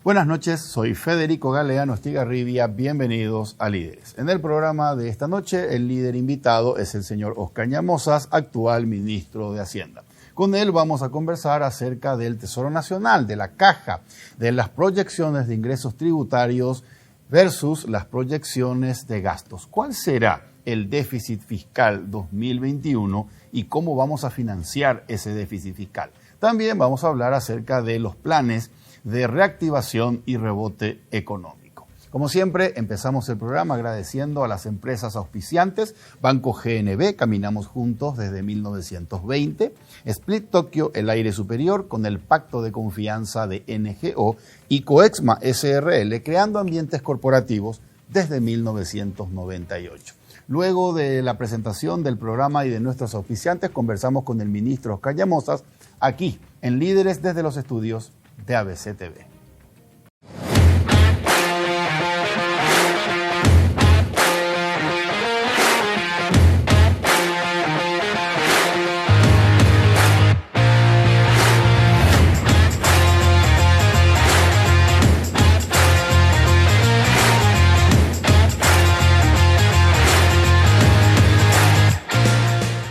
Buenas noches, soy Federico Galeano Estigarribia, bienvenidos a Líderes. En el programa de esta noche, el líder invitado es el señor Oscar Ñamozas, actual ministro de Hacienda. Con él vamos a conversar acerca del Tesoro Nacional, de la caja, de las proyecciones de ingresos tributarios versus las proyecciones de gastos. ¿Cuál será el déficit fiscal 2021 y cómo vamos a financiar ese déficit fiscal? También vamos a hablar acerca de los planes de reactivación y rebote económico. Como siempre, empezamos el programa agradeciendo a las empresas auspiciantes, Banco GNB, Caminamos Juntos desde 1920, Split Tokyo, El Aire Superior, con el Pacto de Confianza de NGO, y Coexma SRL, creando ambientes corporativos desde 1998. Luego de la presentación del programa y de nuestros auspiciantes, conversamos con el ministro Oscar Ñamozas, aquí en Líderes desde los estudios de ABC TV.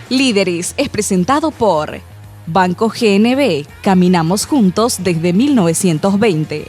Líderes es presentado por Banco GNB, Caminamos Juntos desde 1920.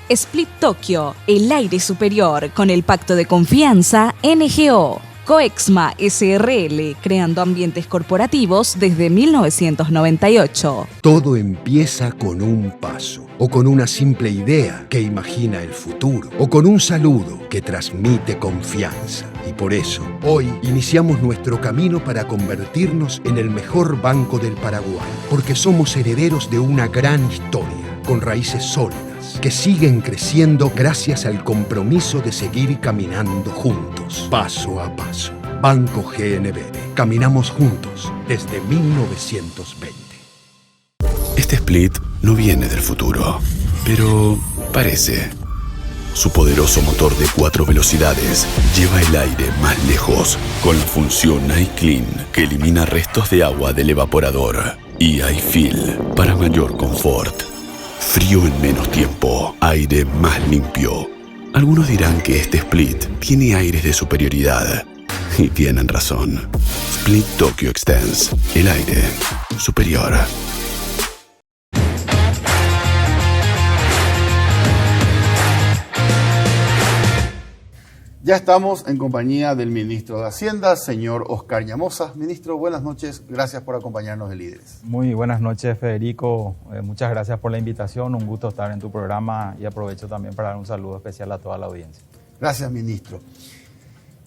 Split Tokyo, El Aire Superior, con el Pacto de Confianza, NGO. Coexma SRL, creando ambientes corporativos desde 1998. Todo empieza con un paso, o con una simple idea que imagina el futuro, o con un saludo que transmite confianza. Y por eso, hoy iniciamos nuestro camino para convertirnos en el mejor banco del Paraguay, porque somos herederos de una gran historia, con raíces sólidas, que siguen creciendo gracias al compromiso de seguir caminando juntos, paso a paso. Banco GNB, caminamos juntos desde 1920. Este Split no viene del futuro, pero parece. Su poderoso motor de 4 velocidades lleva el aire más lejos con la función iClean, que elimina restos de agua del evaporador, y iFeel para mayor confort. Frío en menos tiempo, aire más limpio. Algunos dirán que este Split tiene aires de superioridad, y tienen razón. Split Tokyo Extends, el aire superior. Ya estamos en compañía del ministro de Hacienda, señor Oscar Ñamozas. Ministro, buenas noches. Gracias por acompañarnos de Líderes. Muy buenas noches, Federico. Muchas gracias por la invitación. Un gusto estar en tu programa y aprovecho también para dar un saludo especial a toda la audiencia. Gracias, ministro.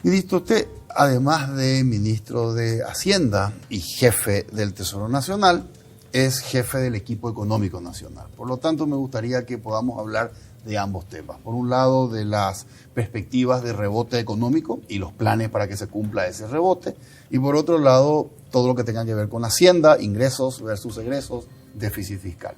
Ministro, usted, además de ministro de Hacienda y jefe del Tesoro Nacional, es jefe del equipo económico nacional. Por lo tanto, me gustaría que podamos hablar de ambos temas. Por un lado, de las perspectivas de rebote económico y los planes para que se cumpla ese rebote. Y por otro lado, todo lo que tenga que ver con Hacienda, ingresos versus egresos, déficit fiscal.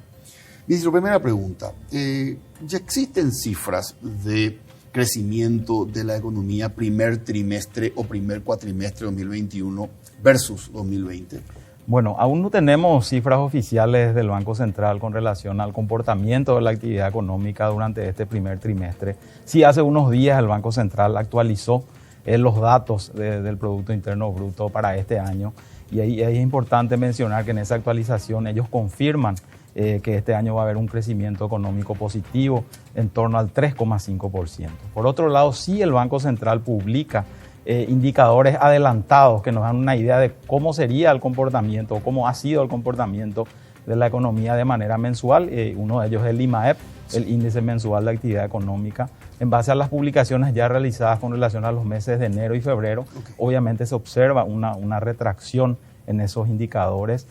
Ministro, primera pregunta. ¿Ya existen cifras de crecimiento de la economía primer trimestre o primer cuatrimestre de 2021 versus 2020? Bueno, aún no tenemos cifras oficiales del Banco Central con relación al comportamiento de la actividad económica durante este primer trimestre. Sí, hace unos días el Banco Central actualizó los datos del Producto Interno Bruto para este año, y ahí es importante mencionar que en esa actualización ellos confirman que este año va a haber un crecimiento económico positivo en torno al 3,5%. Por otro lado, sí, el Banco Central publica indicadores adelantados que nos dan una idea de cómo sería el comportamiento o cómo ha sido el comportamiento de la economía de manera mensual. Uno de ellos es el IMAEP, el Índice Mensual de Actividad Económica. En base a las publicaciones ya realizadas con relación a los meses de enero y febrero, obviamente se observa una retracción en esos indicadores.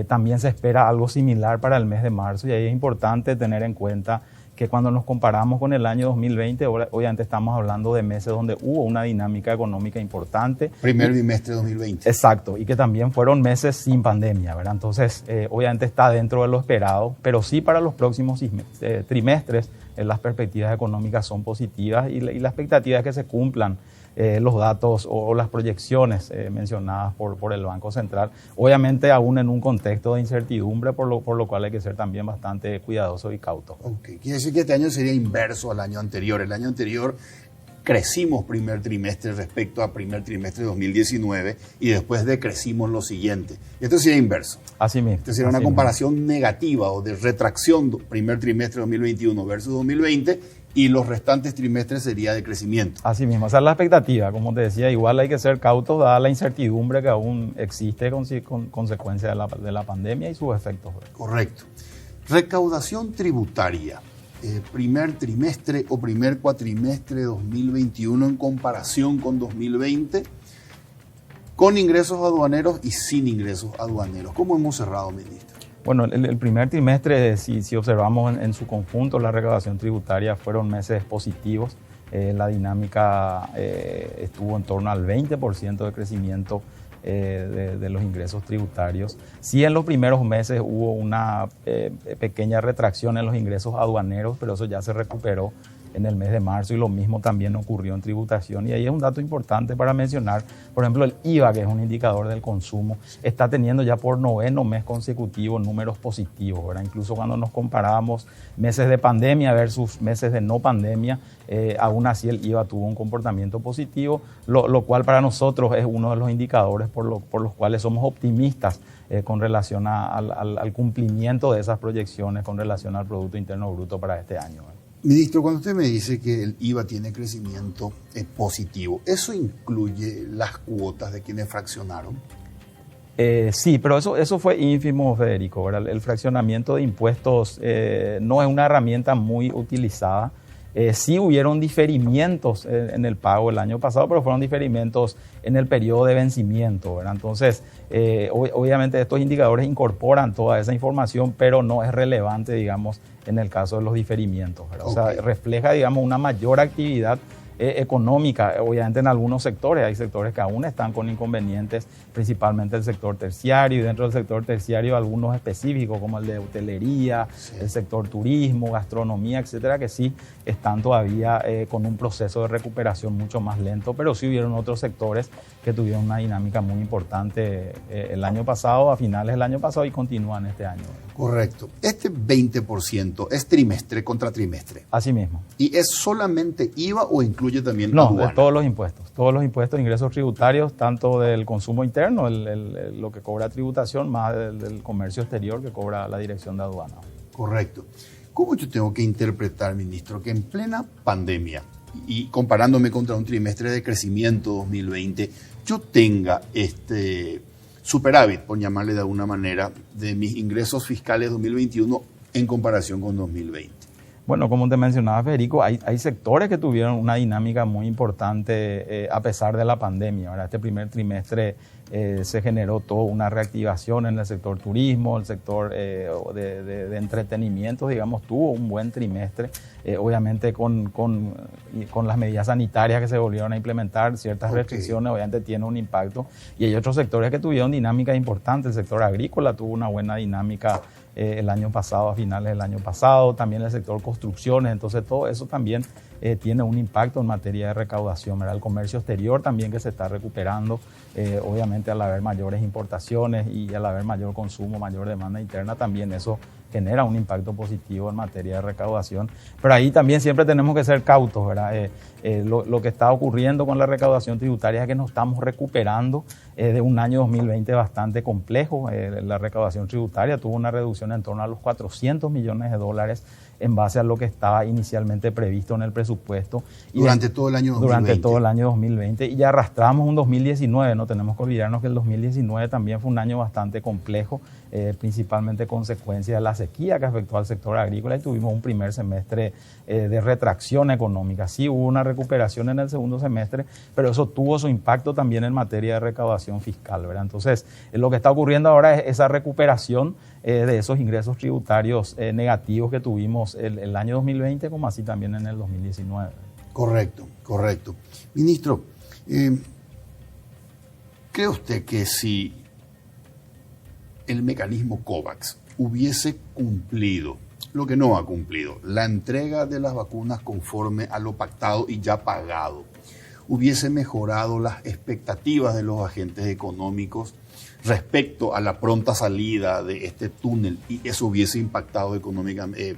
También se espera algo similar para el mes de marzo, y ahí es importante tener en cuenta que cuando nos comparamos con el año 2020, obviamente estamos hablando de meses donde hubo una dinámica económica importante. Primer bimestre de 2020. Exacto, y que también fueron meses sin pandemia, ¿verdad? Entonces, obviamente está dentro de lo esperado, pero sí para los próximos trimestres las perspectivas económicas son positivas, y la expectativa es que se cumplan los datos o las proyecciones mencionadas por el Banco Central, obviamente aún en un contexto de incertidumbre, por lo cual hay que ser también bastante cuidadoso y cauto. Okay. Quiere decir que este año sería inverso al año anterior. El año anterior crecimos primer trimestre respecto a primer trimestre de 2019 y después decrecimos lo siguiente. Esto sería inverso. Así mismo. Esto sería una comparación negativa o de retracción primer trimestre de 2021 versus 2020 y los restantes trimestres sería de crecimiento. Así mismo, esa es la expectativa. Como te decía, igual hay que ser cautos dada la incertidumbre que aún existe con consecuencia de la pandemia y sus efectos. Correcto. Recaudación tributaria. Primer trimestre o primer cuatrimestre de 2021 en comparación con 2020, con ingresos aduaneros y sin ingresos aduaneros. ¿Cómo hemos cerrado, ministro? Bueno, el primer trimestre, si observamos en su conjunto, la recaudación tributaria fueron meses positivos. La dinámica estuvo en torno al 20% de crecimiento de los ingresos tributarios. Sí, en los primeros meses hubo una pequeña retracción en los ingresos aduaneros, pero eso ya se recuperó en el mes de marzo y lo mismo también ocurrió en tributación. Y ahí es un dato importante para mencionar, por ejemplo, el IVA, que es un indicador del consumo, está teniendo ya por 9º mes consecutivo números positivos, ¿verdad? Incluso cuando nos comparábamos meses de pandemia versus meses de no pandemia, aún así el IVA tuvo un comportamiento positivo, lo cual para nosotros es uno de los indicadores por los cuales somos optimistas con relación al cumplimiento de esas proyecciones con relación al Producto Interno Bruto para este año, ¿verdad? Ministro, cuando usted me dice que el IVA tiene crecimiento positivo, ¿eso incluye las cuotas de quienes fraccionaron? Sí, pero eso fue ínfimo, Federico, ¿verdad? El fraccionamiento de impuestos no es una herramienta muy utilizada. Sí hubieron diferimientos en el pago el año pasado, pero fueron diferimientos en el periodo de vencimiento, ¿verdad? Entonces, obviamente estos indicadores incorporan toda esa información, pero no es relevante, digamos, en el caso de los diferimientos, ¿verdad? Okay. O sea, refleja, digamos, una mayor actividad económica. Obviamente en algunos sectores, hay sectores que aún están con inconvenientes, principalmente el sector terciario, y dentro del sector terciario algunos específicos como el de hotelería, sí, el sector turismo, gastronomía, etcétera, que sí están todavía con un proceso de recuperación mucho más lento, pero sí hubieron otros sectores que tuvieron una dinámica muy importante el año pasado, a finales del año pasado, y continúan este año. Correcto. Este 20% es trimestre contra trimestre. Así mismo. ¿Y es solamente IVA o incluye también no, aduana? De todos los impuestos, ingresos tributarios, tanto del consumo interno, lo que cobra tributación, más del comercio exterior que cobra la dirección de aduana. Correcto. ¿Cómo yo tengo que interpretar, ministro, que en plena pandemia y comparándome contra un trimestre de crecimiento 2020, yo tenga este superávit, por llamarle de alguna manera, de mis ingresos fiscales 2021 en comparación con 2020? Bueno, como te mencionaba, Federico, hay sectores que tuvieron una dinámica muy importante a pesar de la pandemia. Ahora, este primer trimestre se generó toda una reactivación en el sector turismo, el sector de entretenimiento, digamos, tuvo un buen trimestre. Obviamente con las medidas sanitarias que se volvieron a implementar, ciertas restricciones, obviamente tiene un impacto. Y hay otros sectores que tuvieron dinámica importante. El sector agrícola tuvo una buena dinámica el año pasado, a finales del año pasado, también el sector construcciones, entonces todo eso también tiene un impacto en materia de recaudación, ¿verdad? El comercio exterior también que se está recuperando, obviamente al haber mayores importaciones y al haber mayor consumo, mayor demanda interna, también eso genera un impacto positivo en materia de recaudación. Pero ahí también siempre tenemos que ser cautos, ¿verdad? Lo que está ocurriendo con la recaudación tributaria es que nos estamos recuperando de un año 2020 bastante complejo. La recaudación tributaria tuvo una reducción en torno a los $400 millones en base a lo que estaba inicialmente previsto en el presupuesto. Durante todo el año 2020. Durante todo el año 2020. Y ya arrastramos un 2019, no tenemos que olvidarnos que el 2019 también fue un año bastante complejo, principalmente consecuencia de la sequía que afectó al sector agrícola, y tuvimos un primer semestre de retracción económica. Sí hubo una recuperación en el segundo semestre, pero eso tuvo su impacto también en materia de recaudación fiscal, ¿verdad? Entonces, lo que está ocurriendo ahora es esa recuperación de esos ingresos tributarios negativos que tuvimos el año 2020, como así también en el 2019. Correcto, correcto. Ministro, ¿cree usted que si el mecanismo COVAX hubiese cumplido, lo que no ha cumplido, la entrega de las vacunas conforme a lo pactado y ya pagado, hubiese mejorado las expectativas de los agentes económicos respecto a la pronta salida de este túnel y eso hubiese impactado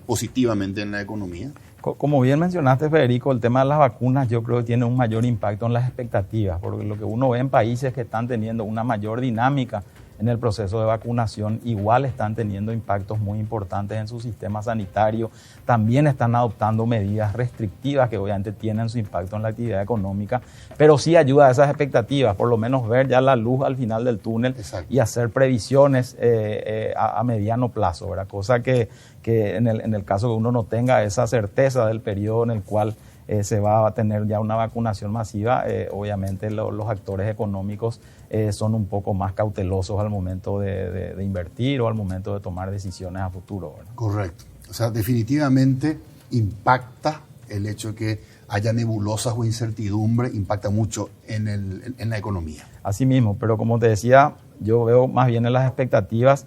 positivamente en la economía? Como bien mencionaste, Federico, el tema de las vacunas yo creo que tiene un mayor impacto en las expectativas, porque lo que uno ve en países que están teniendo una mayor dinámica en el proceso de vacunación, igual están teniendo impactos muy importantes en su sistema sanitario, también están adoptando medidas restrictivas que obviamente tienen su impacto en la actividad económica, pero sí ayuda a esas expectativas, por lo menos ver ya la luz al final del túnel. Exacto. Y hacer previsiones a mediano plazo, ¿verdad? Cosa que en el caso que uno no tenga esa certeza del periodo en el cual se va a tener ya una vacunación masiva, obviamente los actores económicos son un poco más cautelosos al momento de invertir o al momento de tomar decisiones a futuro, ¿verdad? Correcto. O sea, definitivamente impacta el hecho de que haya nebulosas o incertidumbre, impacta mucho en la economía. Así mismo, pero como te decía, yo veo más bien en las expectativas,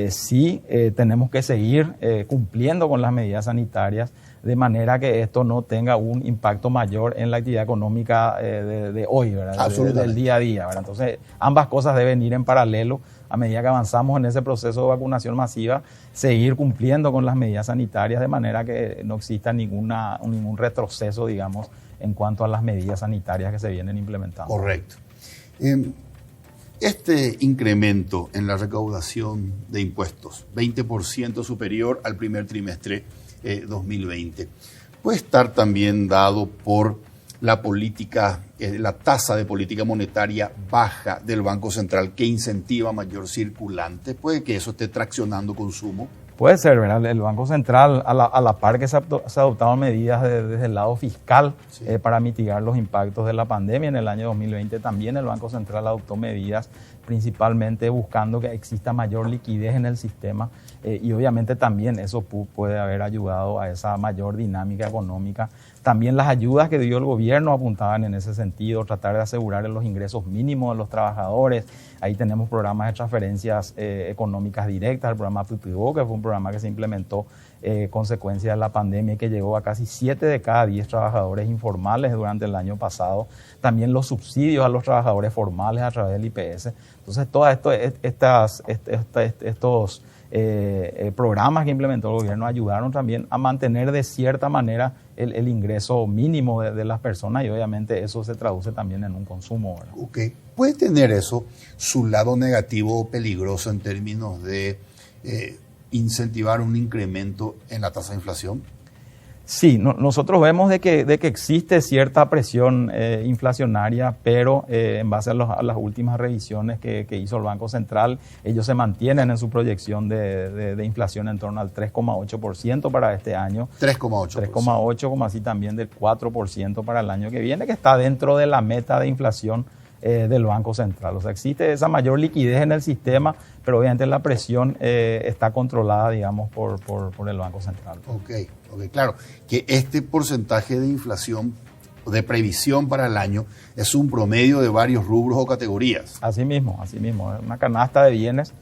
sí tenemos que seguir cumpliendo con las medidas sanitarias, de manera que esto no tenga un impacto mayor en la actividad económica de hoy, ¿verdad? Del día a día, ¿verdad? Entonces, ambas cosas deben ir en paralelo a medida que avanzamos en ese proceso de vacunación masiva, seguir cumpliendo con las medidas sanitarias de manera que no exista ningún retroceso, digamos, en cuanto a las medidas sanitarias que se vienen implementando. Correcto. Este incremento en la recaudación de impuestos, 20% superior al primer trimestre 2020, puede estar también dado por la política, la tasa de política monetaria baja del Banco Central que incentiva mayor circulante. Puede que eso esté traccionando consumo. Puede ser, ¿verdad? El Banco Central, a la par que se adoptaron medidas desde el lado fiscal, sí, para mitigar los impactos de la pandemia, en el año 2020 también el Banco Central adoptó medidas principalmente buscando que exista mayor liquidez en el sistema y obviamente también eso puede haber ayudado a esa mayor dinámica económica. También las ayudas que dio el gobierno apuntaban en ese sentido, tratar de asegurar los ingresos mínimos de los trabajadores. Ahí tenemos programas de transferencias económicas directas, el programa PPO, que fue un programa que se implementó consecuencia de la pandemia y que llegó a casi 7 de cada 10 trabajadores informales durante el año pasado. También los subsidios a los trabajadores formales a través del IPS. Entonces, todos estos programas que implementó el gobierno ayudaron también a mantener de cierta manera el ingreso mínimo de las personas y obviamente eso se traduce también en un consumo, ¿verdad? Okay. ¿Puede tener eso su lado negativo o peligroso en términos de incentivar un incremento en la tasa de inflación? Sí, nosotros vemos de que existe cierta presión inflacionaria, pero en base a las últimas revisiones que hizo el Banco Central, ellos se mantienen en su proyección de inflación en torno al 3,8% para este año. 3,8%, como así también del 4% para el año que viene, que está dentro de la meta de inflación del Banco Central. O sea, existe esa mayor liquidez en el sistema, pero obviamente la presión está controlada, digamos, por el Banco Central. Ok, claro, que este porcentaje de inflación, de previsión para el año, es un promedio de varios rubros o categorías. Así mismo, es una canasta de bienes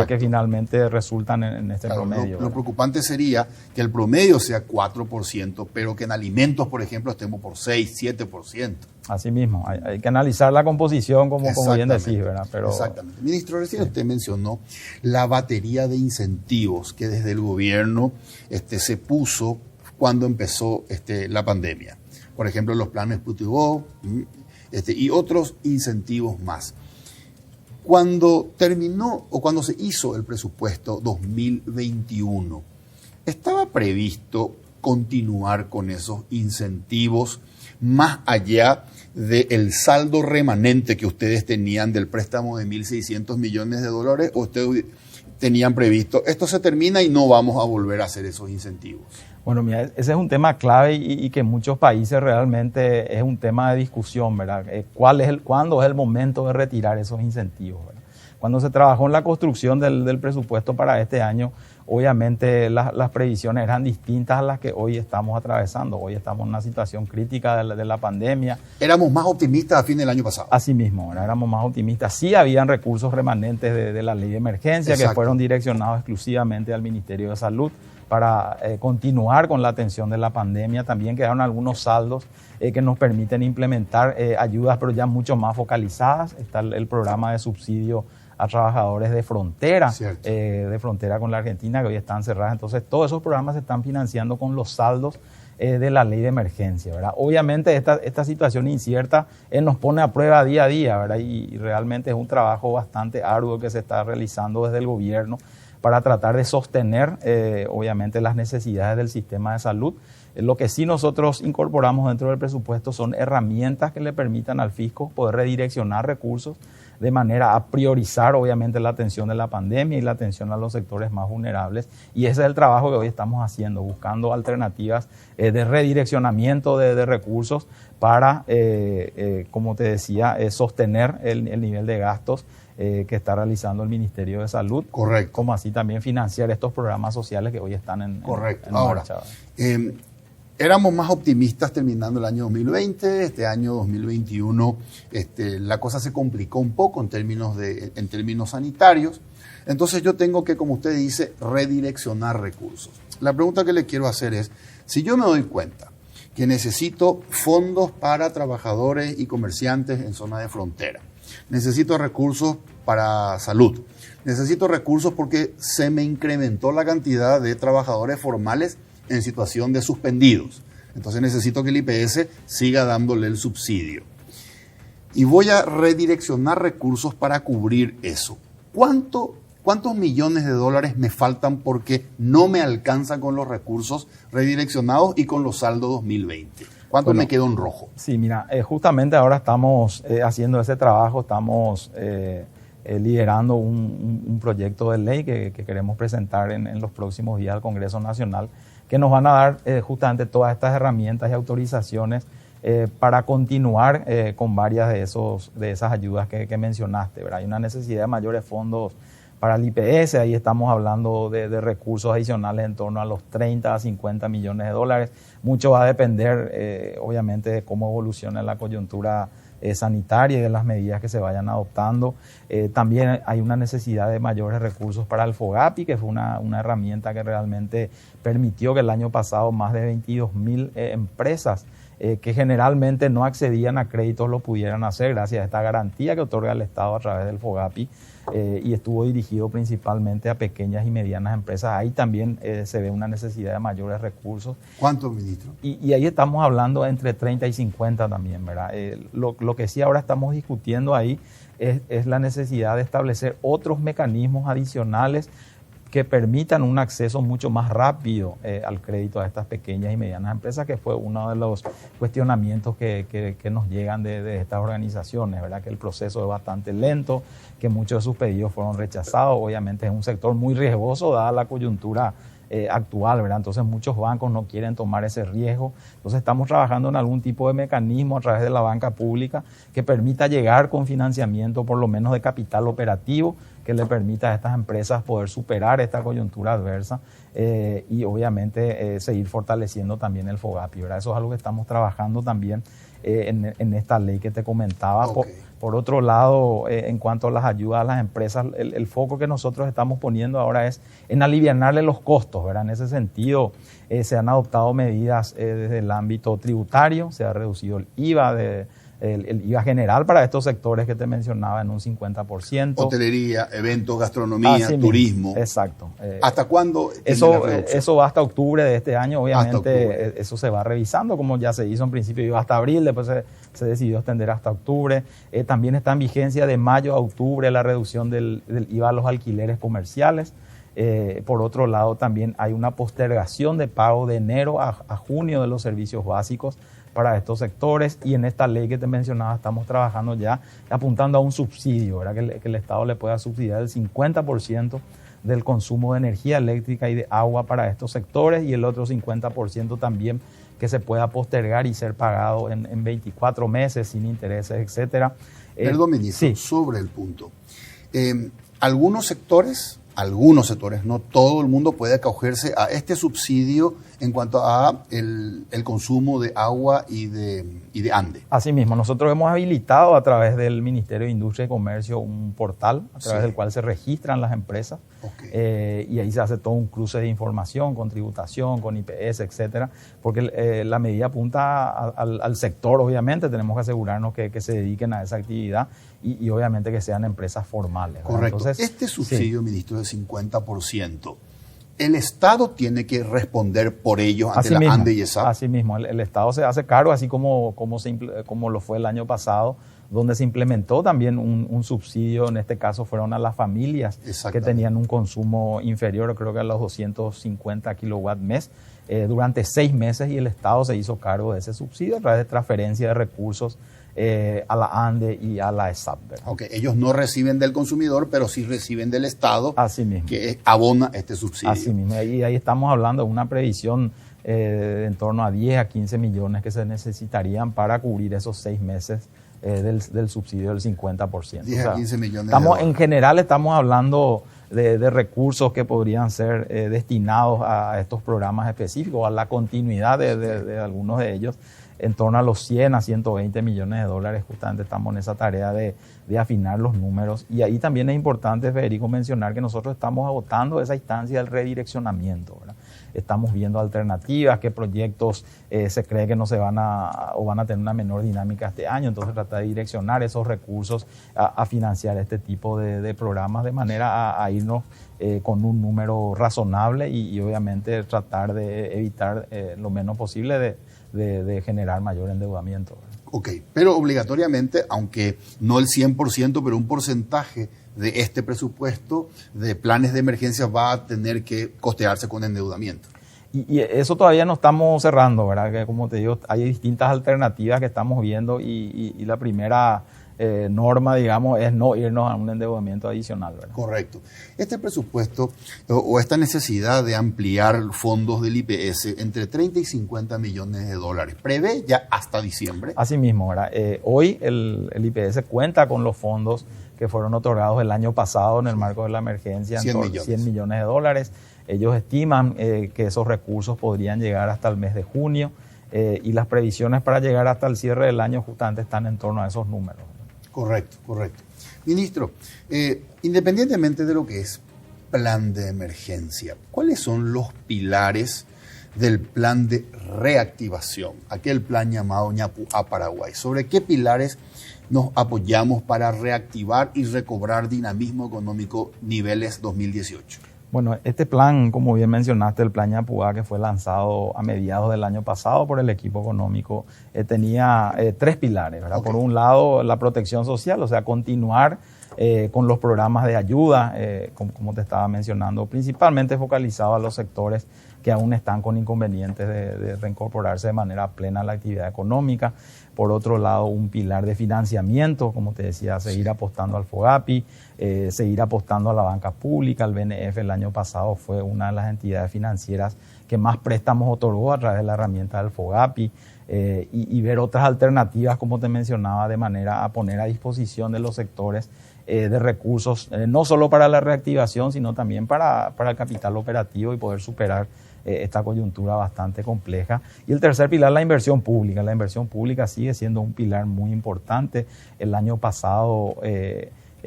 que finalmente resultan en este promedio. Lo preocupante sería que el promedio sea 4%, pero que en alimentos, por ejemplo, estemos por 6, 7%. Así mismo, hay que analizar la composición como bien decís, ¿verdad? Pero, exactamente. Ministro, recién usted mencionó la batería de incentivos que desde el gobierno se puso cuando empezó la pandemia. Por ejemplo, los planes PUTIGO y otros incentivos más. Cuando terminó o cuando se hizo el presupuesto 2021, ¿estaba previsto continuar con esos incentivos más allá del saldo remanente que ustedes tenían del préstamo de $1.600 millones o ustedes tenían previsto, esto se termina y no vamos a volver a hacer esos incentivos? Bueno, mira, ese es un tema clave y que en muchos países realmente es un tema de discusión, ¿verdad? ¿Cuándo es el momento de retirar esos incentivos, ¿verdad? Cuando se trabajó en la construcción del presupuesto para este año, obviamente las previsiones eran distintas a las que hoy estamos atravesando. Hoy estamos en una situación crítica de la pandemia. ¿Éramos más optimistas a fin del año pasado? Así mismo, éramos más optimistas. Sí habían recursos remanentes de la ley de emergencia. Exacto. Que fueron direccionados exclusivamente al Ministerio de Salud para continuar con la atención de la pandemia. También quedaron algunos saldos que nos permiten implementar ayudas, pero ya mucho más focalizadas. Está el programa de subsidio a trabajadores de frontera, Cierto. de frontera con la Argentina, que hoy están cerradas. Entonces, todos esos programas se están financiando con los saldos de la ley de emergencia, ¿verdad? Obviamente, esta situación incierta nos pone a prueba día a día, ¿verdad? Y realmente es un trabajo bastante arduo que se está realizando desde el gobierno para tratar de sostener, obviamente, las necesidades del sistema de salud. Lo que sí nosotros incorporamos dentro del presupuesto son herramientas que le permitan al fisco poder redireccionar recursos de manera a priorizar, obviamente, la atención de la pandemia y la atención a los sectores más vulnerables. Y ese es el trabajo que hoy estamos haciendo, buscando alternativas de redireccionamiento de recursos para, como te decía, sostener el nivel de gastos que está realizando el Ministerio de Salud. Correcto. Como así también financiar estos programas sociales que hoy están en Ahora, marcha. éramos más optimistas terminando el año 2020, este año 2021 la cosa se complicó un poco en términos sanitarios, entonces yo tengo que, como usted dice, redireccionar recursos. La pregunta que le quiero hacer es, si yo me doy cuenta que necesito fondos para trabajadores y comerciantes en zona de frontera, necesito recursos para salud, necesito recursos porque se me incrementó la cantidad de trabajadores formales en situación de suspendidos. Entonces necesito que el IPS siga dándole el subsidio. Y voy a redireccionar recursos para cubrir eso. ¿Cuántos millones de dólares me faltan porque no me alcanzan con los recursos redireccionados y con los saldos 2020? ¿Cuánto me quedó en rojo? Sí, mira, justamente ahora estamos haciendo ese trabajo, estamos liderando un proyecto de ley que queremos presentar en los próximos días al Congreso Nacional, que nos van a dar justamente todas estas herramientas y autorizaciones para continuar con varias de esas ayudas que mencionaste, ¿verdad? Hay una necesidad de mayores fondos para el IPS, ahí estamos hablando de recursos adicionales en torno a los 30 a 50 millones de dólares. Mucho va a depender, obviamente, de cómo evolucione la coyuntura sanitaria y de las medidas que se vayan adoptando. También hay una necesidad de mayores recursos para el FOGAPI, que fue una herramienta que realmente permitió que el año pasado más de 22.000 empresas que generalmente no accedían a créditos lo pudieran hacer gracias a esta garantía que otorga el Estado a través del FOGAPI, y estuvo dirigido principalmente a pequeñas y medianas empresas. Ahí también se ve una necesidad de mayores recursos. ¿Cuántos, ministro? Y ahí estamos hablando entre 30 y 50 también, ¿verdad? Lo que sí ahora estamos discutiendo ahí es la necesidad de establecer otros mecanismos adicionales que permitan un acceso mucho más rápido al crédito a estas pequeñas y medianas empresas, que fue uno de los cuestionamientos que nos llegan de estas organizaciones, ¿verdad? Que el proceso es bastante lento, que muchos de sus pedidos fueron rechazados. Obviamente es un sector muy riesgoso dada la coyuntura actual, ¿verdad? Entonces muchos bancos no quieren tomar ese riesgo. Entonces estamos trabajando en algún tipo de mecanismo a través de la banca pública que permita llegar con financiamiento, por lo menos de capital operativo, que le permita a estas empresas poder superar esta coyuntura adversa y obviamente seguir fortaleciendo también el FOGAPI, ¿verdad? Eso es algo que estamos trabajando también en esta ley que te comentaba. Okay. Por otro lado, en cuanto a las ayudas a las empresas, el foco que nosotros estamos poniendo ahora es en alivianarle los costos, ¿verdad? En ese sentido, se han adoptado medidas desde el ámbito tributario, se ha reducido el IVA el IVA general para estos sectores que te mencionaba en un 50%. Hotelería, eventos, gastronomía, turismo. Exacto. ¿Hasta cuándo? Eso va hasta octubre de este año. Obviamente eso se va revisando, como ya se hizo en principio, iba hasta abril, después se decidió extender hasta octubre. También está en vigencia de mayo a octubre la reducción del IVA a los alquileres comerciales. Por otro lado, también hay una postergación de pago de enero a junio de los servicios básicos para estos sectores, y en esta ley que te mencionaba estamos trabajando ya apuntando a un subsidio, ¿verdad? Que el Estado le pueda subsidiar el 50% del consumo de energía eléctrica y de agua para estos sectores, y el otro 50% también que se pueda postergar y ser pagado en 24 meses sin intereses, etcétera. Perdón, ministro, sí. Sobre el punto. Algunos sectores, no todo el mundo puede acogerse a este subsidio en cuanto a el consumo de agua y de ANDE. Así mismo, nosotros hemos habilitado a través del Ministerio de Industria y Comercio un portal a través del cual se registran las empresas Okay. Y ahí se hace todo un cruce de información con tributación, con IPS, etcétera, porque la medida apunta al sector, obviamente, tenemos que asegurarnos que se dediquen a esa actividad y obviamente que sean empresas formales. Correcto. Entonces, este subsidio, ministro, del 50%, el Estado tiene que responder por ello ante la ANDE y ESAP. Así mismo, el Estado se hace cargo, así como lo fue el año pasado, donde se implementó también un subsidio, en este caso fueron a las familias que tenían un consumo inferior, creo que a los 250 kilowatts mes, durante 6 meses, y el Estado se hizo cargo de ese subsidio a través de transferencia de recursos a la ANDE y a la ESAP. Okay. Ellos no reciben del consumidor, pero sí reciben del Estado, así mismo, que abona este subsidio. Así mismo, y ahí estamos hablando de una previsión en torno a 10 a 15 millones que se necesitarían para cubrir esos 6 meses del subsidio del 50%. 10 a 15 millones en general estamos hablando de recursos que podrían ser destinados a estos programas específicos, a la continuidad de algunos de ellos, en torno a los 100 a 120 millones de dólares. Justamente estamos en esa tarea de afinar los números. Y ahí también es importante, Federico, mencionar que nosotros estamos agotando esa instancia del redireccionamiento, ¿verdad? Estamos viendo alternativas, qué proyectos se cree que no se van a tener una menor dinámica este año. Entonces trata de direccionar esos recursos a financiar este tipo de programas de manera a irnos con un número razonable y obviamente tratar de evitar lo menos posible de generar mayor endeudamiento. Ok, pero obligatoriamente, aunque no el 100%, pero un porcentaje de este presupuesto de planes de emergencia va a tener que costearse con endeudamiento. Y eso todavía no estamos cerrando, ¿verdad? Que como te digo, hay distintas alternativas que estamos viendo y la primera norma, digamos, es no irnos a un endeudamiento adicional, ¿verdad? Correcto. Este presupuesto o esta necesidad de ampliar fondos del IPS entre 30 y 50 millones de dólares, ¿prevé ya hasta diciembre? Así mismo, ¿verdad? Hoy el IPS cuenta con los fondos que fueron otorgados el año pasado en el marco de la emergencia, 100 millones de dólares. Ellos estiman que esos recursos podrían llegar hasta el mes de junio y las previsiones para llegar hasta el cierre del año justamente están en torno a esos números. Correcto, correcto. Ministro, independientemente de lo que es plan de emergencia, ¿cuáles son los pilares del plan de reactivación? Aquel plan llamado Ñapu a Paraguay. ¿Sobre qué pilares nos apoyamos para reactivar y recobrar dinamismo económico niveles 2018? Bueno, este plan, como bien mencionaste, el plan Ñapuá, que fue lanzado a mediados del año pasado por el equipo económico, tenía 3 pilares, ¿verdad? Okay. Por un lado, la protección social, o sea, continuar con los programas de ayuda, como te estaba mencionando, principalmente focalizado a los sectores que aún están con inconvenientes de reincorporarse de manera plena a la actividad económica. Por otro lado, un pilar de financiamiento, como te decía, seguir apostando al FOGAPI, seguir apostando a la banca pública. El BNF el año pasado fue una de las entidades financieras que más préstamos otorgó a través de la herramienta del FOGAPI, y ver otras alternativas, como te mencionaba, de manera a poner a disposición de los sectores de recursos, no solo para la reactivación, sino también para el capital operativo y poder superar esta coyuntura bastante compleja. Y el tercer pilar, la inversión pública. La inversión pública sigue siendo un pilar muy importante. El año pasado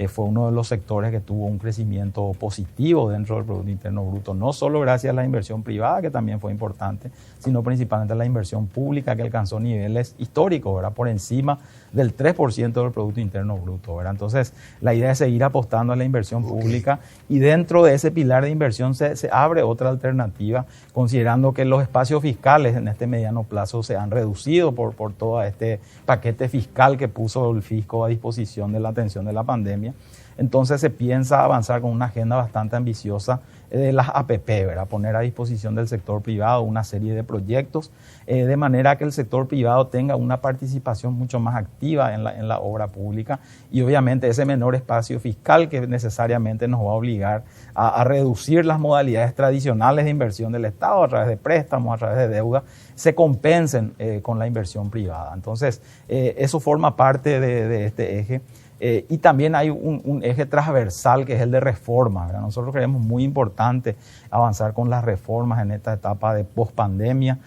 fue uno de los sectores que tuvo un crecimiento positivo dentro del Producto Interno Bruto, no solo gracias a la inversión privada, que también fue importante, sino principalmente a la inversión pública, que alcanzó niveles históricos, ¿verdad? Por encima del 3% del Producto Interno Bruto, ¿verdad? Entonces, la idea es seguir apostando a la inversión pública, y dentro de ese pilar de inversión se abre otra alternativa, considerando que los espacios fiscales en este mediano plazo se han reducido por todo este paquete fiscal que puso el fisco a disposición de la atención de la pandemia. Entonces se piensa avanzar con una agenda bastante ambiciosa de las APP, ¿verdad? Poner a disposición del sector privado una serie de proyectos, de manera que el sector privado tenga una participación mucho más activa en la obra pública, y obviamente ese menor espacio fiscal que necesariamente nos va a obligar a reducir las modalidades tradicionales de inversión del Estado a través de préstamos, a través de deuda, se compensen con la inversión privada. Entonces, eso forma parte de este eje. Y también hay un eje transversal que es el de reformas, ¿verdad? Nosotros creemos muy importante avanzar con las reformas en esta etapa de pospandemia.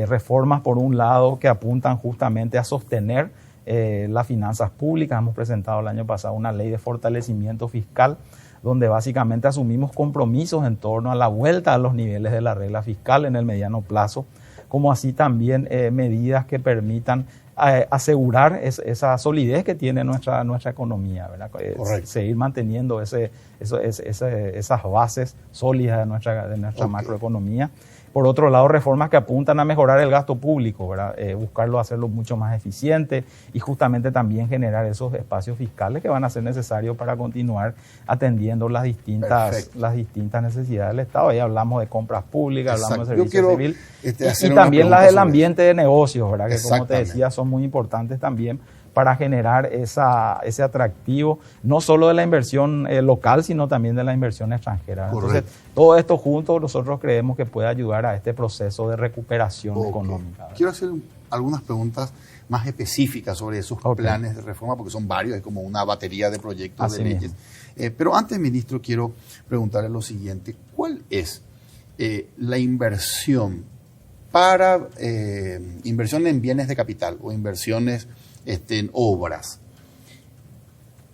Reformas, por un lado, que apuntan justamente a sostener las finanzas públicas. Hemos presentado el año pasado una ley de fortalecimiento fiscal, donde básicamente asumimos compromisos en torno a la vuelta a los niveles de la regla fiscal en el mediano plazo, como así también medidas que permitan asegurar esa solidez que tiene nuestra economía, ¿verdad? Seguir manteniendo esas bases sólidas de nuestra macroeconomía. Por otro lado, reformas que apuntan a mejorar el gasto público, ¿verdad? Buscarlo hacerlo mucho más eficiente y justamente también generar esos espacios fiscales que van a ser necesarios para continuar atendiendo las distintas necesidades del Estado. Ahí hablamos de compras públicas, hablamos de servicio civil y también las del ambiente de negocios, ¿verdad? Que como te decía son muy importantes también para generar ese atractivo, no solo de la inversión local, sino también de la inversión extranjera. Correcto. Entonces, todo esto junto nosotros creemos que puede ayudar a este proceso de recuperación económica, ¿verdad? Quiero hacer algunas preguntas más específicas sobre esos planes de reforma, porque son varios, es como una batería de proyectos Así de leyes. Pero antes, ministro, quiero preguntarle lo siguiente. ¿Cuál es la inversión para inversión en bienes de capital o inversiones en obras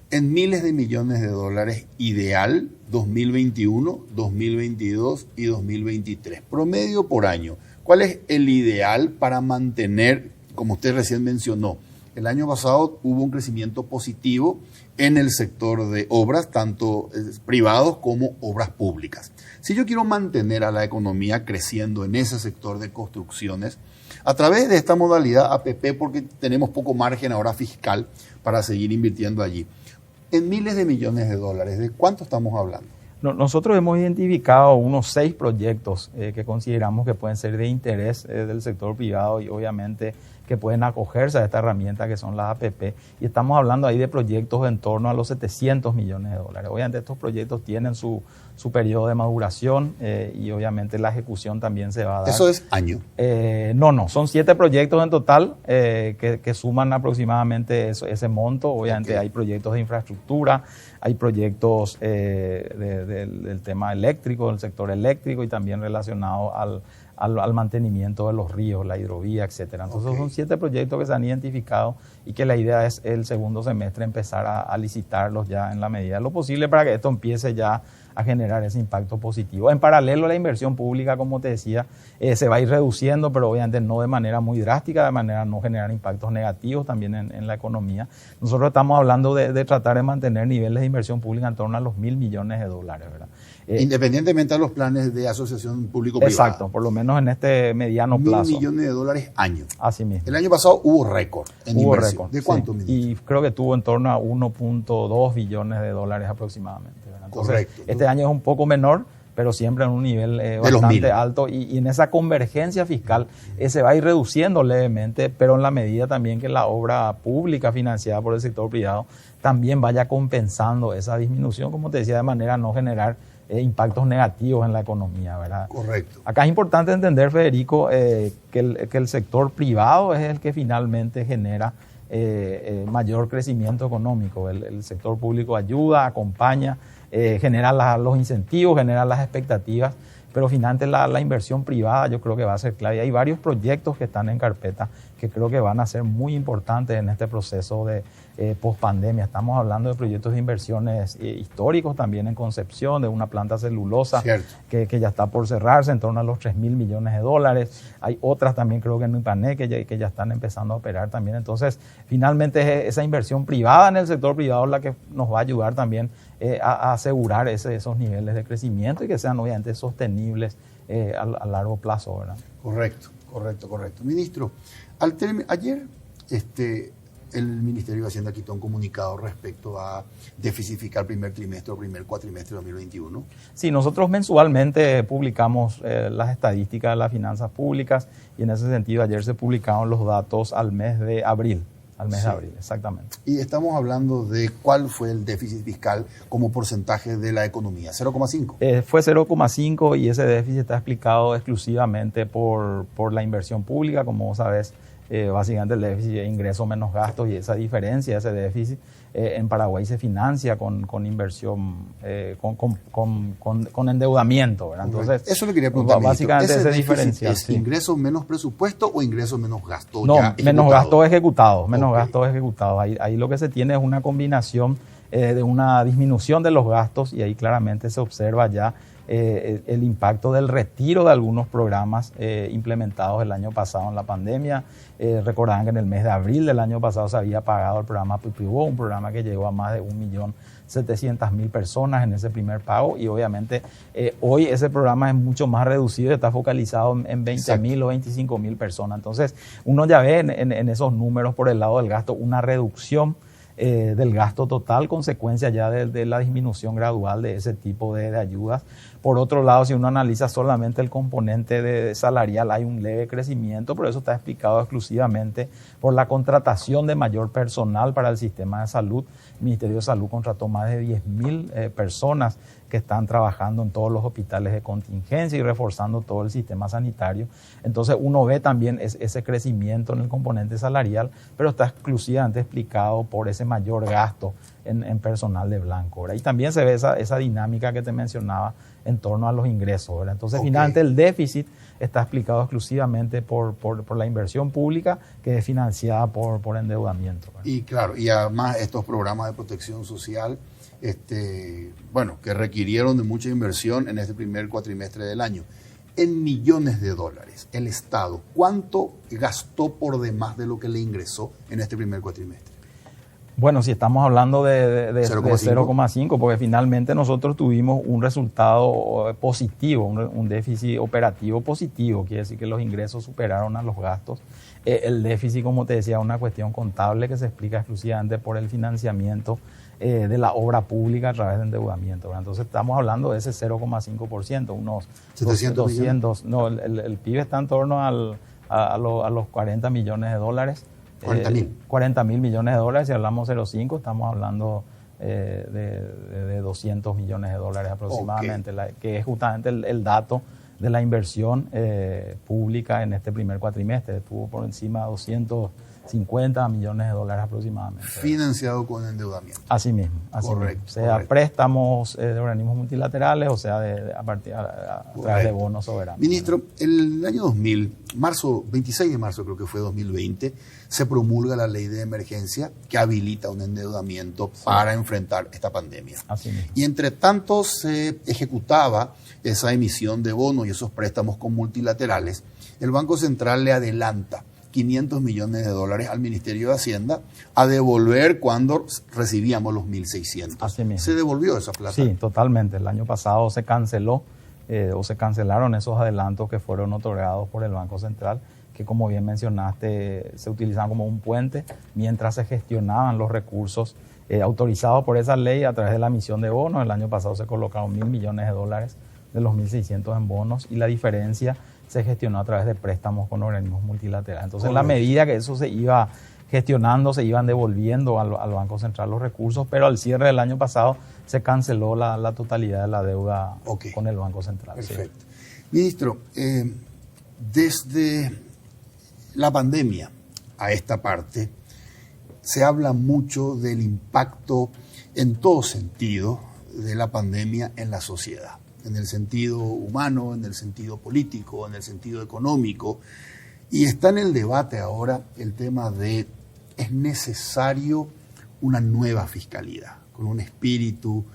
en miles de millones de dólares ideal 2021, 2022 y 2023? Promedio por año. ¿Cuál es el ideal para mantener, como usted recién mencionó, el año pasado hubo un crecimiento positivo en el sector de obras, tanto privados como obras públicas? Si yo quiero mantener a la economía creciendo en ese sector de construcciones, a través de esta modalidad APP, porque tenemos poco margen ahora fiscal para seguir invirtiendo allí, en miles de millones de dólares, ¿de cuánto estamos hablando? Nosotros hemos identificado unos 6 proyectos que consideramos que pueden ser de interés del sector privado y obviamente que pueden acogerse a esta herramienta que son las APP. Y estamos hablando ahí de proyectos en torno a los 700 millones de dólares. Obviamente estos proyectos tienen su periodo de maduración y obviamente la ejecución también se va a dar. ¿Eso es año? No, son 7 proyectos en total que suman aproximadamente ese monto. Obviamente hay proyectos de infraestructura, hay proyectos del tema eléctrico, del sector eléctrico y también relacionado al mantenimiento de los ríos, la hidrovía, etcétera. Entonces son 7 proyectos que se han identificado y que la idea es el segundo semestre empezar a licitarlos ya en la medida de lo posible para que esto empiece ya a generar ese impacto positivo. En paralelo, la inversión pública, como te decía, se va a ir reduciendo, pero obviamente no de manera muy drástica, de manera a no generar impactos negativos también en la economía. Nosotros estamos hablando de tratar de mantener niveles de inversión pública en torno a los 1.000 millones de dólares, ¿verdad? Independientemente de los planes de asociación público-privada. Exacto, por lo menos en este mediano plazo. 1.000 millones de dólares año. Así mismo. El año pasado hubo récord en inversión. ¿De cuánto, sí. ministro? Y creo que tuvo en torno a 1.2 billones de dólares aproximadamente, ¿verdad? Entonces, correcto. Este año es un poco menor, pero siempre en un nivel bastante alto y en esa convergencia fiscal se va a ir reduciendo levemente, pero en la medida también que la obra pública financiada por el sector privado también vaya compensando esa disminución, como te decía, de manera a no generar impactos negativos en la economía, ¿verdad? Correcto. Acá es importante entender, Federico, que el sector privado es el que finalmente genera mayor crecimiento económico. El sector público ayuda, acompaña, genera los incentivos, genera las expectativas, pero finalmente la inversión privada yo creo que va a ser clave. Hay varios proyectos que están en carpeta que creo que van a ser muy importantes en este proceso de post-pandemia. Estamos hablando de proyectos de inversiones históricos también en Concepción, de una planta celulosa que ya está por cerrarse en torno a los 3.000 millones de dólares. Hay otras también creo que en Ipané que ya están empezando a operar también. Entonces, finalmente esa inversión privada en el sector privado es la que nos va a ayudar también a asegurar esos niveles de crecimiento y que sean obviamente sostenibles a largo plazo, ¿verdad? Correcto. Ministro, ayer el Ministerio de Hacienda quitó un comunicado respecto a déficit fiscal primer trimestre o primer cuatrimestre de 2021. Sí, nosotros mensualmente publicamos las estadísticas de las finanzas públicas y en ese sentido ayer se publicaron los datos al mes de abril. Al mes de abril, exactamente. Y estamos hablando de cuál fue el déficit fiscal como porcentaje de la economía, 0,5. Fue 0,5 y ese déficit está explicado exclusivamente por la inversión pública. Como vos sabés, básicamente el déficit es ingreso menos gastos y esa diferencia, ese déficit, en Paraguay se financia con inversión, con endeudamiento, ¿verdad? Entonces, eso le quería preguntar, básicamente esa diferencia. ¿Es ingreso menos presupuesto o ingreso menos gasto? No, menos gasto ejecutado, Ahí lo que se tiene es una combinación de una disminución de los gastos, y ahí claramente se observa ya el impacto del retiro de algunos programas implementados el año pasado en la pandemia. Recordarán que en el mes de abril del año pasado se había pagado el programa PPO, un programa que llegó a más de 1.700.000 personas en ese primer pago, y obviamente hoy ese programa es mucho más reducido, está focalizado en 20.000 o 25.000 personas. Entonces uno ya ve en esos números por el lado del gasto una reducción del gasto total, consecuencia ya de la disminución gradual de ese tipo de ayudas. Por otro lado, si uno analiza solamente el componente de salarial, hay un leve crecimiento, pero eso está explicado exclusivamente por la contratación de mayor personal para el sistema de salud. El Ministerio de Salud contrató más de 10.000 personas que están trabajando en todos los hospitales de contingencia y reforzando todo el sistema sanitario. Entonces uno ve también ese crecimiento en el componente salarial, pero está exclusivamente explicado por ese mayor gasto en personal de blanco, ¿verdad? Y también se ve esa dinámica que te mencionaba en torno a los ingresos, ¿verdad? Entonces finalmente el déficit está explicado exclusivamente por la inversión pública, que es financiada por endeudamiento, ¿verdad? Y claro, y además estos programas de protección social, que requirieron de mucha inversión en este primer cuatrimestre del año. En millones de dólares, el Estado, ¿cuánto gastó por demás de lo que le ingresó en este primer cuatrimestre? Bueno, si estamos hablando de 0,5, porque finalmente nosotros tuvimos un resultado positivo, un déficit operativo positivo, quiere decir que los ingresos superaron a los gastos. El déficit, como te decía, es una cuestión contable que se explica exclusivamente por el financiamiento de la obra pública a través de endeudamiento, ¿verdad? Entonces estamos hablando de ese 0,5%, unos 200, no, el PIB está en torno a los 40 millones de dólares. 40 mil millones de dólares. Si hablamos 0,5, estamos hablando de 200 millones de dólares aproximadamente, que es justamente el dato de la inversión pública en este primer cuatrimestre. Estuvo por encima de 250 millones de dólares aproximadamente. Financiado con endeudamiento. Así mismo. Sea préstamos de organismos multilaterales, o sea a través de bonos soberanos. Ministro, el año 2000, 26 de marzo creo que fue 2020, se promulga la ley de emergencia que habilita un endeudamiento para enfrentar esta pandemia. Así mismo. Y entre tanto se ejecutaba esa emisión de bonos y esos préstamos con multilaterales. El Banco Central le adelanta 500 millones de dólares al Ministerio de Hacienda a devolver cuando recibíamos los 1.600. Así mismo. ¿Se devolvió esa plata? Sí, totalmente. El año pasado se canceló o se cancelaron esos adelantos que fueron otorgados por el Banco Central, que como bien mencionaste se utilizaban como un puente mientras se gestionaban los recursos autorizados por esa ley a través de la emisión de bonos. El año pasado se colocaron 1.000 millones de dólares de los 1.600 en bonos, y la diferencia se gestionó a través de préstamos con organismos multilaterales. Entonces, en la medida que eso se iba gestionando, se iban devolviendo al Banco Central los recursos, pero al cierre del año pasado se canceló la totalidad de la deuda con el Banco Central. Perfecto. Sí. Ministro, desde la pandemia a esta parte, se habla mucho del impacto en todo sentido de la pandemia en la sociedad, en el sentido humano, en el sentido político, en el sentido económico, y está en el debate ahora el tema de es necesario una nueva fiscalidad, con un espíritu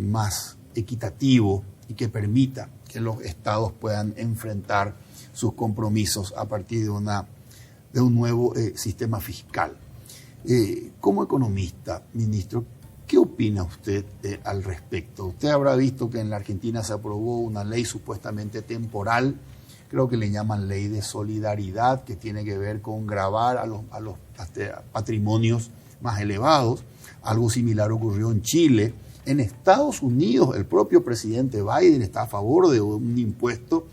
más equitativo y que permita que los estados puedan enfrentar sus compromisos a partir de un nuevo sistema fiscal. Como economista, ministro, ¿qué opina usted al respecto? Usted habrá visto que en la Argentina se aprobó una ley supuestamente temporal, creo que le llaman ley de solidaridad, que tiene que ver con gravar a los patrimonios más elevados. Algo similar ocurrió en Chile. En Estados Unidos, el propio presidente Biden está a favor de un impuesto.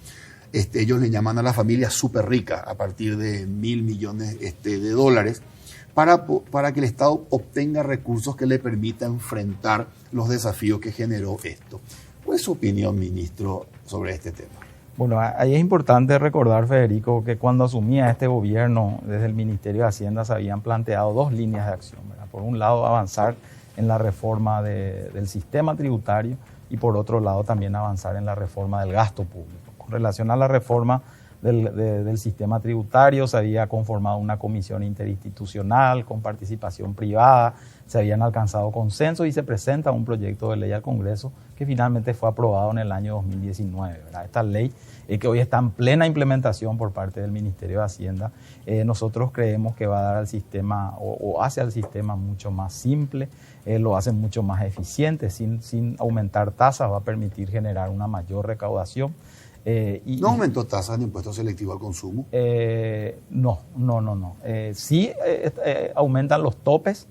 Ellos le llaman a la familia súper rica a partir de 1.000 millones de dólares. Para que el Estado obtenga recursos que le permitan enfrentar los desafíos que generó esto. ¿Cuál es su opinión, ministro, sobre este tema? Bueno, ahí es importante recordar, Federico, que cuando asumía este gobierno, desde el Ministerio de Hacienda se habían planteado dos líneas de acción, ¿verdad? Por un lado, avanzar en la reforma del sistema tributario, y por otro lado también avanzar en la reforma del gasto público. Con relación a la reforma del sistema tributario, se había conformado una comisión interinstitucional con participación privada, se habían alcanzado consensos y se presenta un proyecto de ley al Congreso que finalmente fue aprobado en el año 2019, ¿verdad? Esta ley que hoy está en plena implementación por parte del Ministerio de Hacienda, nosotros creemos que va a dar al sistema o hace al sistema mucho más simple, lo hace mucho más eficiente, sin aumentar tasas, va a permitir generar una mayor recaudación. ¿No aumentó tasas de impuesto selectivo al consumo? No. Sí aumentan los topes,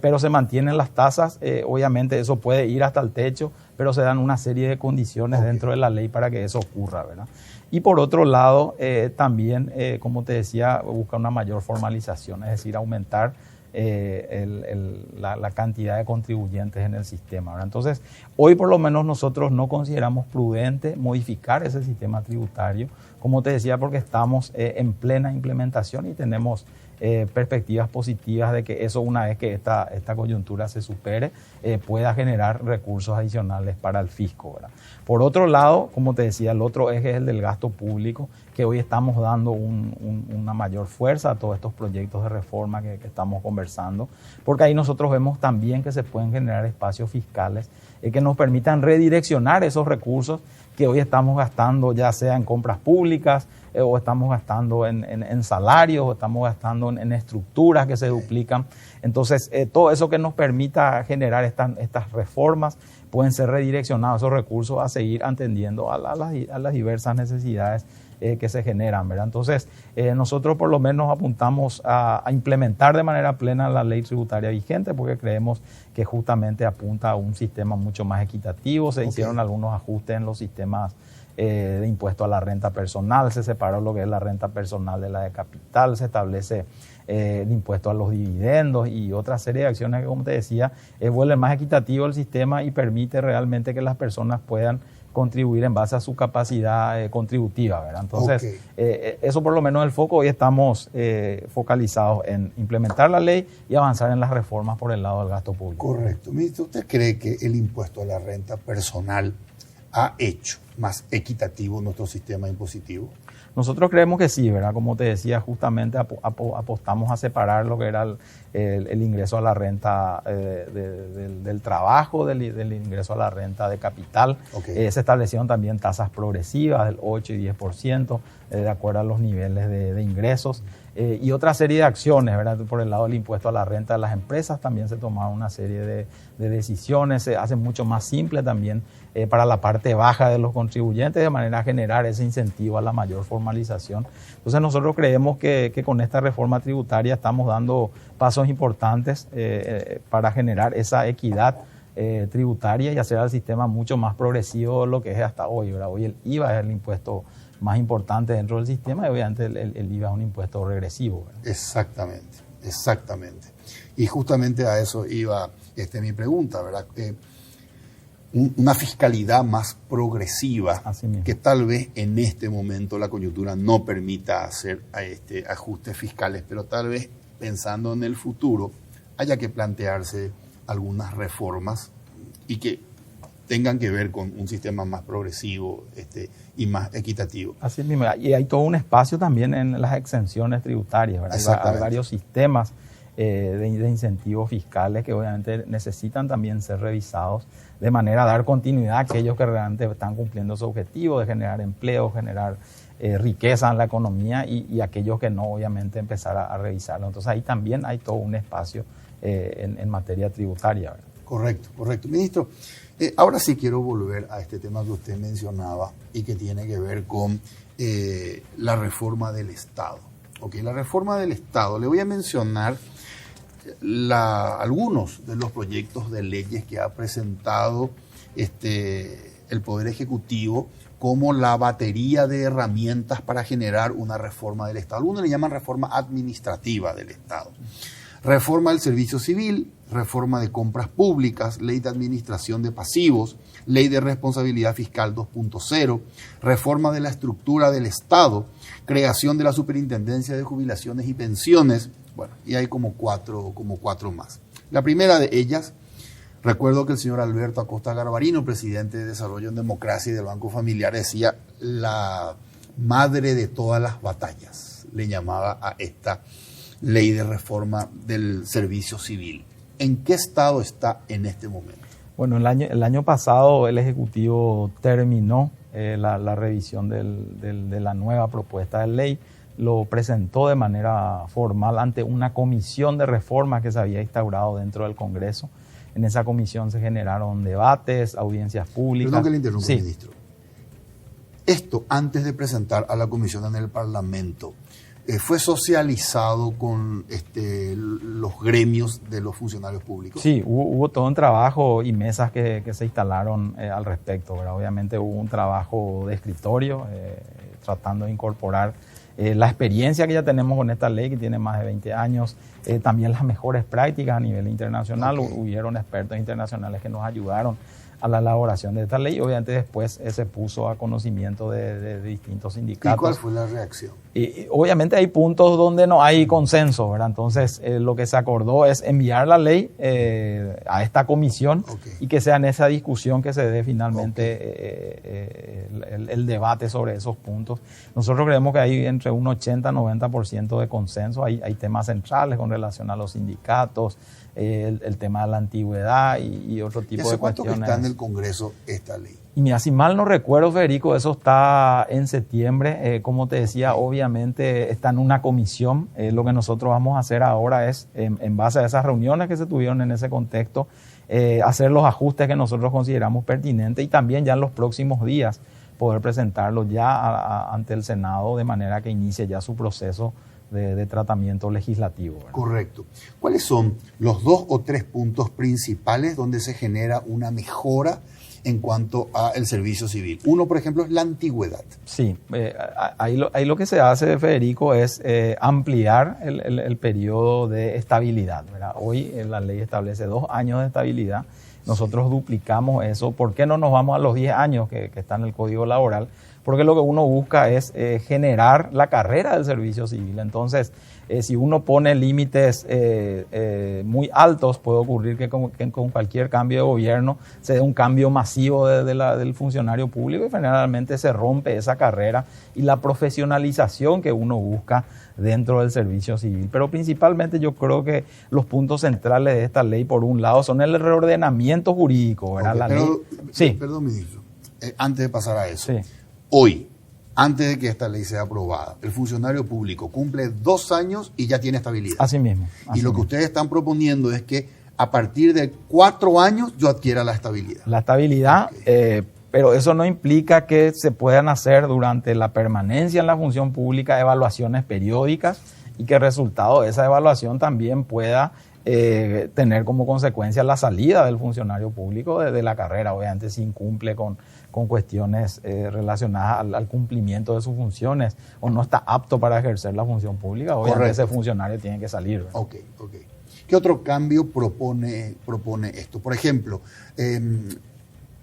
pero se mantienen las tasas. Obviamente eso puede ir hasta el techo, pero se dan una serie de condiciones dentro de la ley para que eso ocurra, ¿verdad? Y por otro lado, también, como te decía, busca una mayor formalización, es decir, aumentar la cantidad de contribuyentes en el sistema, ¿verdad? Entonces, hoy por lo menos nosotros no consideramos prudente modificar ese sistema tributario, como te decía, porque estamos en plena implementación y tenemos perspectivas positivas de que eso, una vez que esta coyuntura se supere, pueda generar recursos adicionales para el fisco, ¿verdad? Por otro lado, como te decía, el otro eje es el del gasto público, que hoy estamos dando una mayor fuerza a todos estos proyectos de reforma que estamos conversando, porque ahí nosotros vemos también que se pueden generar espacios fiscales que nos permitan redireccionar esos recursos que hoy estamos gastando, ya sea en compras públicas, o estamos gastando en salarios, o estamos gastando en estructuras que se duplican. Entonces, todo eso que nos permita generar estas reformas pueden ser redireccionados esos recursos a seguir atendiendo a las diversas necesidades que se generan, ¿verdad? Entonces, nosotros por lo menos apuntamos a implementar de manera plena la ley tributaria vigente, porque creemos que justamente apunta a un sistema mucho más equitativo. Se hicieron algunos ajustes en los sistemas de impuesto a la renta personal, se separó lo que es la renta personal de la de capital, se establece el impuesto a los dividendos y otra serie de acciones que, como te decía, vuelven más equitativo el sistema y permite realmente que las personas puedan contribuir en base a su capacidad contributiva, ¿verdad? Entonces, eso por lo menos el foco. Hoy estamos focalizados en implementar la ley y avanzar en las reformas por el lado del gasto público. Correcto. Ministro, ¿usted cree que el impuesto a la renta personal ha hecho más equitativo nuestro sistema impositivo? Nosotros creemos que sí, ¿verdad? Como te decía, justamente apostamos a separar lo que era el ingreso a la renta del trabajo, del ingreso a la renta de capital. Se establecieron también tasas progresivas del 8 y 10%, de acuerdo a los niveles de ingresos. Y otra serie de acciones, ¿verdad? Por el lado del impuesto a la renta de las empresas también se tomaron una serie de decisiones, se hace mucho más simple también para la parte baja de los contribuyentes, de manera a generar ese incentivo a la mayor formalización. Entonces nosotros creemos que con esta reforma tributaria estamos dando pasos importantes para generar esa equidad tributaria y hacer al sistema mucho más progresivo de lo que es hasta hoy, ¿verdad? Hoy el IVA es el impuesto más importante dentro del sistema y obviamente el IVA es un impuesto regresivo, ¿verdad? Exactamente. Y justamente a eso iba mi pregunta, ¿verdad? Una fiscalidad más progresiva, que tal vez en este momento la coyuntura no permita hacer ajustes fiscales, pero tal vez pensando en el futuro haya que plantearse algunas reformas y que tengan que ver con un sistema más progresivo y más equitativo. Así mismo, y hay todo un espacio también en las exenciones tributarias, ¿verdad? Hay varios sistemas de incentivos fiscales que obviamente necesitan también ser revisados de manera a dar continuidad a aquellos que realmente están cumpliendo su objetivo de generar empleo, generar riqueza en la economía y aquellos que no, obviamente empezar a revisarlo. Entonces ahí también hay todo un espacio en materia tributaria, ¿verdad? Correcto. Ministro, ahora sí quiero volver a este tema que usted mencionaba y que tiene que ver con la reforma del Estado. La reforma del Estado, le voy a mencionar algunos de los proyectos de leyes que ha presentado el Poder Ejecutivo como la batería de herramientas para generar una reforma del Estado. Algunos le llaman reforma administrativa del Estado. Reforma del servicio civil, reforma de compras públicas, ley de administración de pasivos, ley de responsabilidad fiscal 2.0, reforma de la estructura del Estado, creación de la superintendencia de jubilaciones y pensiones, bueno, y hay como cuatro más. La primera de ellas, recuerdo que el señor Alberto Acosta Garbarino, presidente de Desarrollo en Democracia y del Banco Familiar, decía la madre de todas las batallas, le llamaba a esta ley de reforma del servicio civil. ¿En qué estado está en este momento? Bueno, el año pasado el Ejecutivo terminó la revisión de la nueva propuesta de ley, lo presentó de manera formal ante una comisión de reforma que se había instaurado dentro del Congreso. En esa comisión se generaron debates, audiencias públicas. Perdón que le interrumpa, sí. Ministro. Esto, antes de presentar a la comisión en el Parlamento, ¿fue socializado con los gremios de los funcionarios públicos? Sí, hubo todo un trabajo y mesas que se instalaron al respecto, ¿verdad? Obviamente hubo un trabajo de escritorio tratando de incorporar la experiencia que ya tenemos con esta ley, que tiene más de 20 años, también las mejores prácticas a nivel internacional. Okay. Hubieron expertos internacionales que nos ayudaron a la elaboración de esta ley. Obviamente después se puso a conocimiento de distintos sindicatos. ¿Y cuál fue la reacción? Y obviamente hay puntos donde no hay consenso, ¿verdad? Entonces lo que se acordó es enviar la ley a esta comisión, Okay. y que sea en esa discusión que se dé finalmente el debate sobre esos puntos. Nosotros creemos que hay entre un 80-90% de consenso. Hay temas centrales con relación a los sindicatos, el tema de la antigüedad y otro tipo de ¿Hace cuánto que cuestiones. está en el Congreso esta ley? Y mira, si mal no recuerdo, Federico, eso está en septiembre. Como te decía, obviamente está en una comisión. Lo que nosotros vamos a hacer ahora es, en base a esas reuniones que se tuvieron en ese contexto, hacer los ajustes que nosotros consideramos pertinentes, y también ya en los próximos días poder presentarlo ya ante el Senado, de manera que inicie ya su proceso de tratamiento legislativo, ¿verdad? Correcto. ¿Cuáles son los 2 o 3 puntos principales donde se genera una mejora en cuanto al servicio civil? Uno, por ejemplo, es la antigüedad. Sí, ahí lo que se hace, Federico, es ampliar el periodo de estabilidad, ¿verdad? Hoy la ley establece 2 años de estabilidad. Nosotros duplicamos eso. ¿Por qué no nos vamos a los 10 años que está en el Código Laboral? Porque lo que uno busca es generar la carrera del servicio civil. Entonces, si uno pone límites muy altos, puede ocurrir que con cualquier cambio de gobierno se dé un cambio masivo del funcionario público, y generalmente se rompe esa carrera y la profesionalización que uno busca dentro del servicio civil. Pero principalmente yo creo que los puntos centrales de esta ley, por un lado, son el reordenamiento jurídico, ¿verdad? Okay, perdón, ministro, antes de pasar a eso. Sí. Hoy, antes de que esta ley sea aprobada, el funcionario público cumple 2 años y ya tiene estabilidad. Así mismo. Y lo que ustedes están proponiendo es que a partir de 4 años yo adquiera la estabilidad. La estabilidad, okay. Pero eso no implica que se puedan hacer durante la permanencia en la función pública evaluaciones periódicas, y que el resultado de esa evaluación también pueda tener como consecuencia la salida del funcionario público de la carrera, obviamente si incumple con cuestiones relacionadas al cumplimiento de sus funciones, o no está apto para ejercer la función pública. Obviamente Correcto. Ese funcionario tiene que salir, ¿verdad? Ok. ¿Qué otro cambio propone esto? Por ejemplo,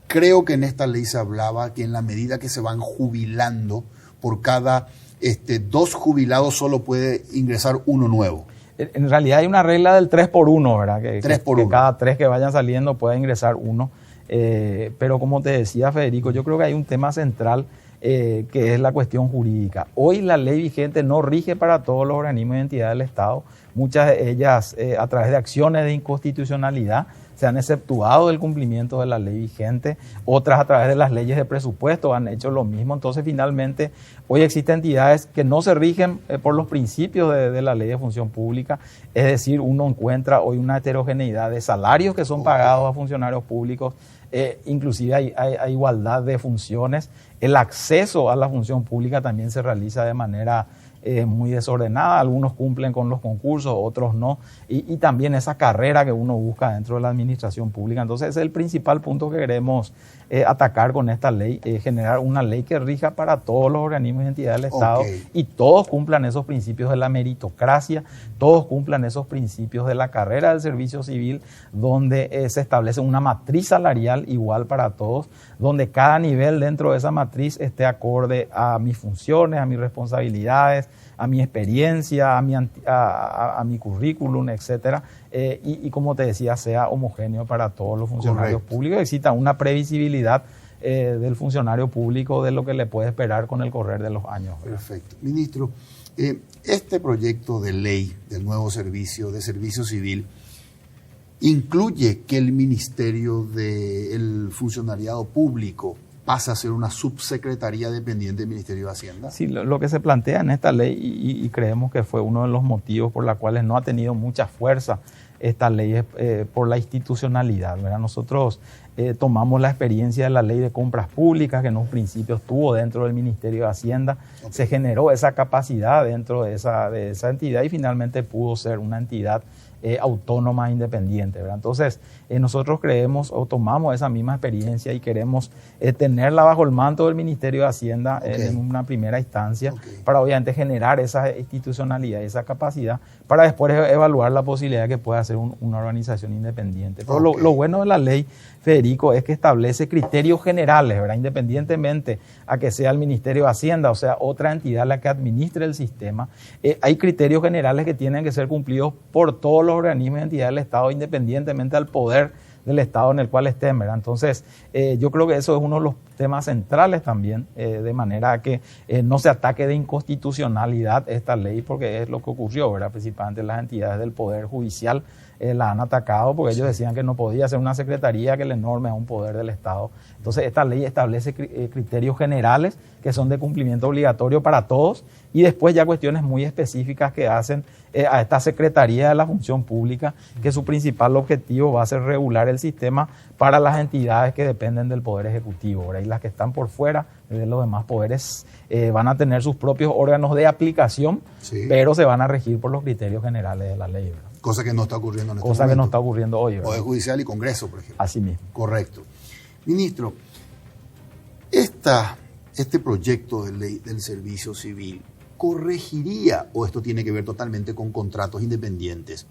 creo que en esta ley se hablaba que en la medida que se van jubilando, por cada 2 jubilados solo puede ingresar uno nuevo. En realidad hay una regla del 3 por 1, ¿verdad? Que cada 3 que vayan saliendo pueda ingresar uno. Pero como te decía, Federico, yo creo que hay un tema central que es la cuestión jurídica. Hoy la ley vigente no rige para todos los organismos y entidades del Estado. Muchas de ellas, a través de acciones de inconstitucionalidad, se han exceptuado del cumplimiento de la ley vigente. Otras, a través de las leyes de presupuesto, han hecho lo mismo. Entonces, finalmente, hoy existen entidades que no se rigen por los principios de la ley de función pública. Es decir, uno encuentra hoy una heterogeneidad de salarios que son pagados a funcionarios públicos. Inclusive hay igualdad de funciones. El acceso a la función pública también se realiza de manera muy desordenada. Algunos cumplen con los concursos, otros no. Y también esa carrera que uno busca dentro de la administración pública. Entonces, ese es el principal punto que queremos atacar con esta ley, generar una ley que rija para todos los organismos y entidades del Estado, y todos cumplan esos principios de la meritocracia, todos cumplan esos principios de la carrera del servicio civil, donde se establece una matriz salarial igual para todos, donde cada nivel dentro de esa matriz esté acorde a mis funciones, a mis responsabilidades, a mi experiencia, a mi currículum, etcétera, y como te decía, sea homogéneo para todos los funcionarios públicos. Exista una previsibilidad del funcionario público de lo que le puede esperar con el correr de los años, ¿verdad? Perfecto. Ministro, este proyecto de ley del nuevo servicio civil incluye que el Ministerio del Funcionariado Público pasa a ser una subsecretaría dependiente del Ministerio de Hacienda. Sí, lo que se plantea en esta ley, y creemos que fue uno de los motivos por los cuales no ha tenido mucha fuerza esta ley, es por la institucionalidad, ¿verdad? Nosotros tomamos la experiencia de la ley de compras públicas, que en un principio estuvo dentro del Ministerio de Hacienda, okay. Se generó esa capacidad dentro de esa entidad y finalmente pudo ser una entidad autónoma e independiente, ¿verdad? Entonces, nosotros creemos o tomamos esa misma experiencia y queremos tenerla bajo el manto del Ministerio de Hacienda, okay. En una primera instancia, okay. Para obviamente generar esa institucionalidad y esa capacidad para después evaluar la posibilidad de que pueda ser una organización independiente. Pero okay. lo bueno de la ley, Federico, es que establece criterios generales, ¿verdad? Independientemente a que sea el Ministerio de Hacienda, o sea, otra entidad la que administre el sistema, hay criterios generales que tienen que ser cumplidos por todos los organismos y entidades del Estado, independientemente del poder del Estado en el cual estén, ¿verdad? Entonces, yo creo que eso es uno de los temas centrales también, de manera que no se ataque de inconstitucionalidad esta ley, porque es lo que ocurrió, ¿verdad? Principalmente las entidades del Poder Judicial la han atacado porque ellos decían que no podía ser una secretaría que le norme a un poder del Estado. Entonces, esta ley establece criterios generales que son de cumplimiento obligatorio para todos y después ya cuestiones muy específicas que hacen a esta Secretaría de la Función Pública, que su principal objetivo va a ser regular el sistema para las entidades que dependen del Poder Ejecutivo, ¿verdad? Y las que están por fuera de los demás poderes van a tener sus propios órganos de aplicación, sí. Pero se van a regir por los criterios generales de la ley, ¿verdad? Cosa que no está ocurriendo en este momento. Cosa que no está ocurriendo hoy, ¿verdad? Poder Judicial y Congreso, por ejemplo. Así mismo. Correcto. Ministro, este proyecto de ley del servicio civil corregiría, o esto tiene que ver totalmente con contratos independientes,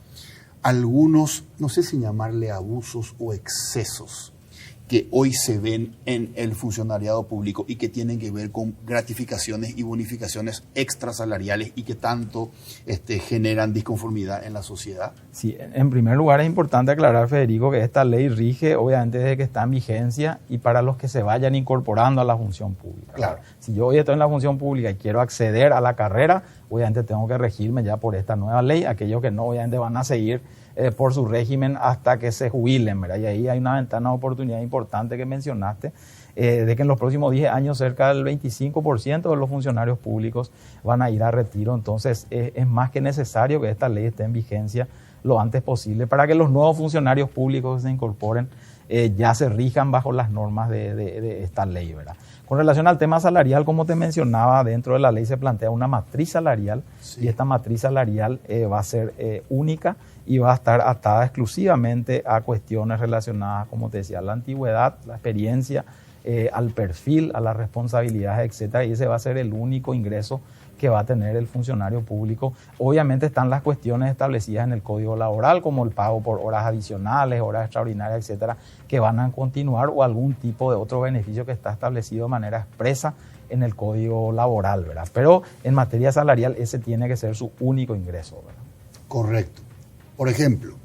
algunos, no sé si llamarle abusos o excesos que hoy se ven en el funcionariado público y que tienen que ver con gratificaciones y bonificaciones extrasalariales y que tanto generan disconformidad en la sociedad? Sí, en primer lugar es importante aclarar, Federico, que esta ley rige obviamente desde que está en vigencia y para los que se vayan incorporando a la función pública. Claro. Si yo hoy estoy en la función pública y quiero acceder a la carrera, obviamente tengo que regirme ya por esta nueva ley. Aquellos que no, obviamente van a seguir por su régimen hasta que se jubilen, ¿verdad? Y ahí hay una ventana de oportunidad importante que mencionaste, de que en los próximos 10 años cerca del 25% de los funcionarios públicos van a ir a retiro. Entonces es más que necesario que esta ley esté en vigencia lo antes posible para que los nuevos funcionarios públicos que se incorporen ya se rijan bajo las normas de esta ley, ¿verdad? Con relación al tema salarial, como te mencionaba, dentro de la ley se plantea una matriz salarial, sí. Y esta matriz salarial va a ser única y va a estar atada exclusivamente a cuestiones relacionadas, como te decía, a la antigüedad, la experiencia, al perfil, a las responsabilidades, etcétera, y ese va a ser el único ingreso que va a tener el funcionario público. Obviamente están las cuestiones establecidas en el Código Laboral, como el pago por horas adicionales, horas extraordinarias, etcétera, que van a continuar, o algún tipo de otro beneficio que está establecido de manera expresa en el Código Laboral, ¿verdad? Pero en materia salarial ese tiene que ser su único ingreso, ¿verdad? Correcto. Por ejemplo,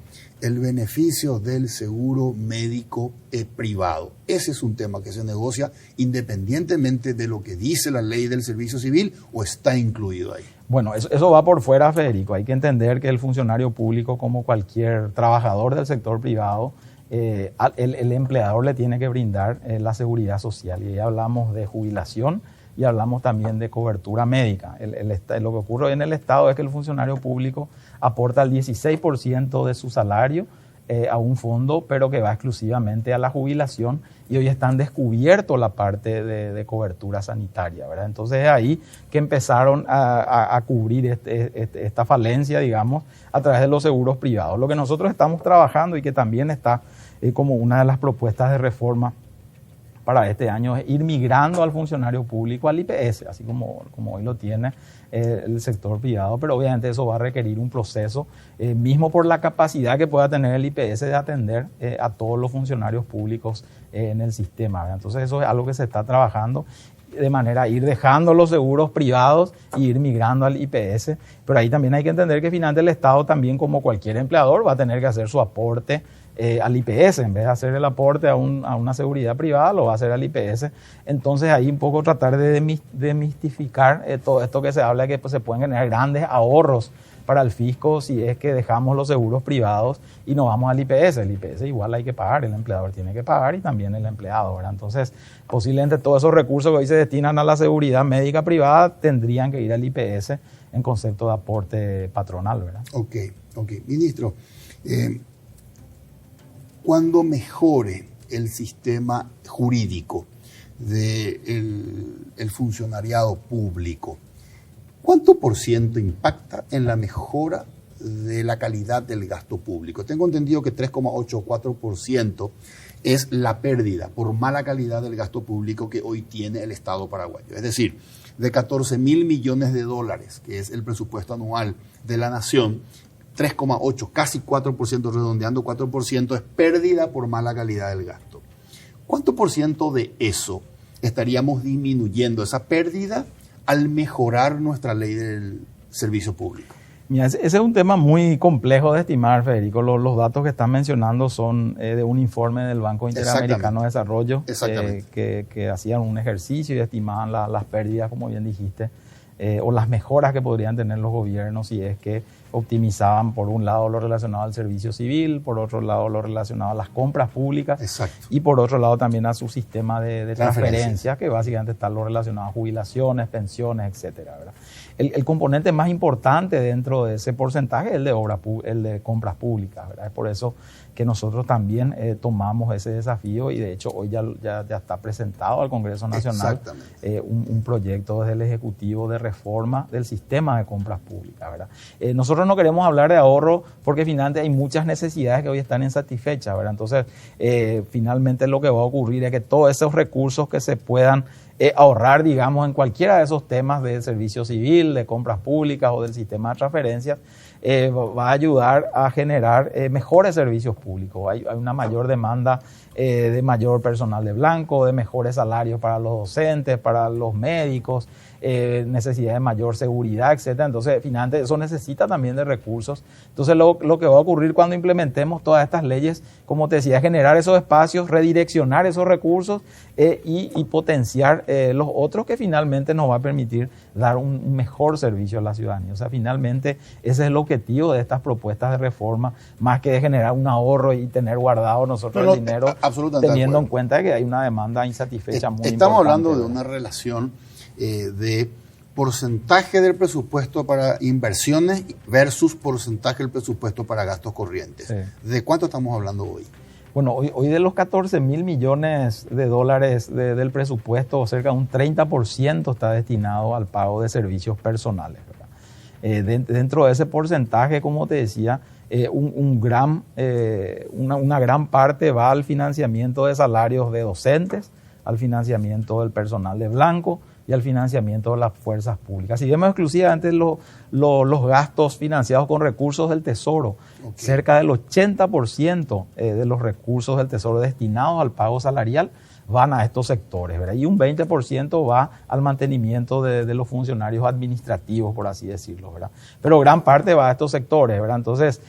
el beneficio del seguro médico privado. Ese es un tema que se negocia independientemente de lo que dice la ley del servicio civil, o está incluido ahí. Bueno, eso va por fuera, Federico. Hay que entender que el funcionario público, como cualquier trabajador del sector privado, el empleador le tiene que brindar la seguridad social. Y ahí hablamos de jubilación y hablamos también de cobertura médica. Lo que ocurre en el Estado es que el funcionario público aporta el 16% de su salario a un fondo, pero que va exclusivamente a la jubilación, y hoy están descubierto la parte de cobertura sanitaria, ¿verdad? Entonces es ahí que empezaron a cubrir esta falencia, digamos, a través de los seguros privados. Lo que nosotros estamos trabajando y que también está como una de las propuestas de reforma para este año es ir migrando al funcionario público al IPS, así como hoy lo tiene el sector privado, pero obviamente eso va a requerir un proceso, mismo por la capacidad que pueda tener el IPS de atender a todos los funcionarios públicos en el sistema, ¿verdad? Entonces eso es algo que se está trabajando de manera a ir dejando los seguros privados e ir migrando al IPS, pero ahí también hay que entender que finalmente el Estado también, como cualquier empleador, va a tener que hacer su aporte al IPS, en vez de hacer el aporte a una seguridad privada, lo va a hacer al IPS. Entonces ahí un poco tratar de demistificar todo esto que se habla de que pues, se pueden generar grandes ahorros para el fisco si es que dejamos los seguros privados y nos vamos al IPS. El IPS igual hay que pagar, el empleador tiene que pagar y también el empleado, ¿verdad? Entonces, posiblemente todos esos recursos que hoy se destinan a la seguridad médica privada tendrían que ir al IPS en concepto de aporte patronal, ¿verdad? Ok. Ministro, cuando mejore el sistema jurídico del funcionariado público, ¿cuánto por ciento impacta en la mejora de la calidad del gasto público? Tengo entendido que 3,84% es la pérdida por mala calidad del gasto público que hoy tiene el Estado paraguayo. Es decir, de 14.000 millones de dólares, que es el presupuesto anual de la nación, 3,8, casi 4%, redondeando 4%, es pérdida por mala calidad del gasto. ¿Cuánto por ciento de eso estaríamos disminuyendo, esa pérdida, al mejorar nuestra ley del servicio público? Mira, ese es un tema muy complejo de estimar, Federico. Los datos que están mencionando son de un informe del Banco Interamericano de Desarrollo que hacían un ejercicio y estimaban las pérdidas, como bien dijiste, o las mejoras que podrían tener los gobiernos si es que optimizaban por un lado lo relacionado al servicio civil, por otro lado lo relacionado a las compras públicas. Exacto. Y por otro lado también a su sistema de transferencias, que básicamente está lo relacionado a jubilaciones, pensiones, etcétera, ¿verdad? El componente más importante dentro de ese porcentaje es el de compras públicas, ¿verdad? Es por eso que nosotros también tomamos ese desafío y de hecho hoy ya está presentado al Congreso Nacional un proyecto desde el Ejecutivo de reforma del sistema de compras públicas, ¿verdad? Nosotros no queremos hablar de ahorro porque finalmente hay muchas necesidades que hoy están insatisfechas, ¿verdad? Entonces, finalmente lo que va a ocurrir es que todos esos recursos que se puedan ahorrar, digamos, en cualquiera de esos temas del servicio civil, de compras públicas o del sistema de transferencias, va a ayudar a generar mejores servicios públicos. Hay una mayor demanda de mayor personal de blanco, de mejores salarios para los docentes, para los médicos, necesidad de mayor seguridad, etcétera. Entonces, finalmente, eso necesita también de recursos. Entonces, lo que va a ocurrir cuando implementemos todas estas leyes, como te decía, es generar esos espacios, redireccionar esos recursos y potenciar los otros que finalmente nos va a permitir dar un mejor servicio a la ciudadanía. O sea, finalmente, ese es el objetivo de estas propuestas de reforma, más que de generar un ahorro y tener guardado nosotros el dinero, teniendo en cuenta que hay una demanda insatisfecha muy importante. Estamos hablando de una relación de porcentaje del presupuesto para inversiones versus porcentaje del presupuesto para gastos corrientes. Sí. ¿De cuánto estamos hablando hoy? Bueno, hoy de los 14.000 millones de dólares del presupuesto, cerca de un 30% está destinado al pago de servicios personales, ¿verdad? Dentro de ese porcentaje, como te decía, una gran parte va al financiamiento de salarios de docentes, al financiamiento del personal de blanco y al financiamiento de las fuerzas públicas. Si vemos exclusivamente los gastos financiados con recursos del Tesoro, cerca del 80% de los recursos del Tesoro destinados al pago salarial van a estos sectores, ¿verdad? Y un 20% va al mantenimiento de los funcionarios administrativos, por así decirlo, ¿verdad? Pero gran parte va a estos sectores, ¿verdad? Entonces,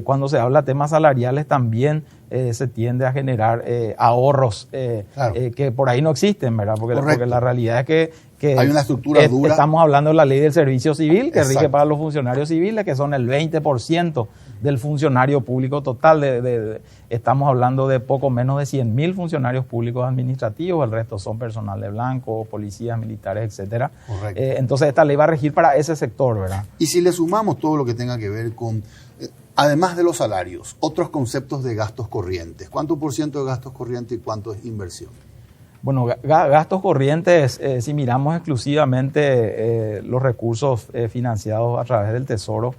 cuando se habla de temas salariales también se tiende a generar ahorros que por ahí no existen, ¿verdad? Porque la realidad es que hay una estructura dura. Estamos hablando de la ley del servicio civil, que rige para los funcionarios civiles, que son el 20% del funcionario público total. Estamos hablando de poco menos de 100.000 funcionarios públicos administrativos, el resto son personal de blanco, policías, militares, etcétera. Entonces esta ley va a regir para ese sector, ¿verdad? Y si le sumamos todo lo que tenga que ver con, además de los salarios, otros conceptos de gastos corrientes, ¿cuánto por ciento de gastos corrientes y cuánto es inversión? Bueno, gastos corrientes, si miramos exclusivamente los recursos financiados a través del Tesoro,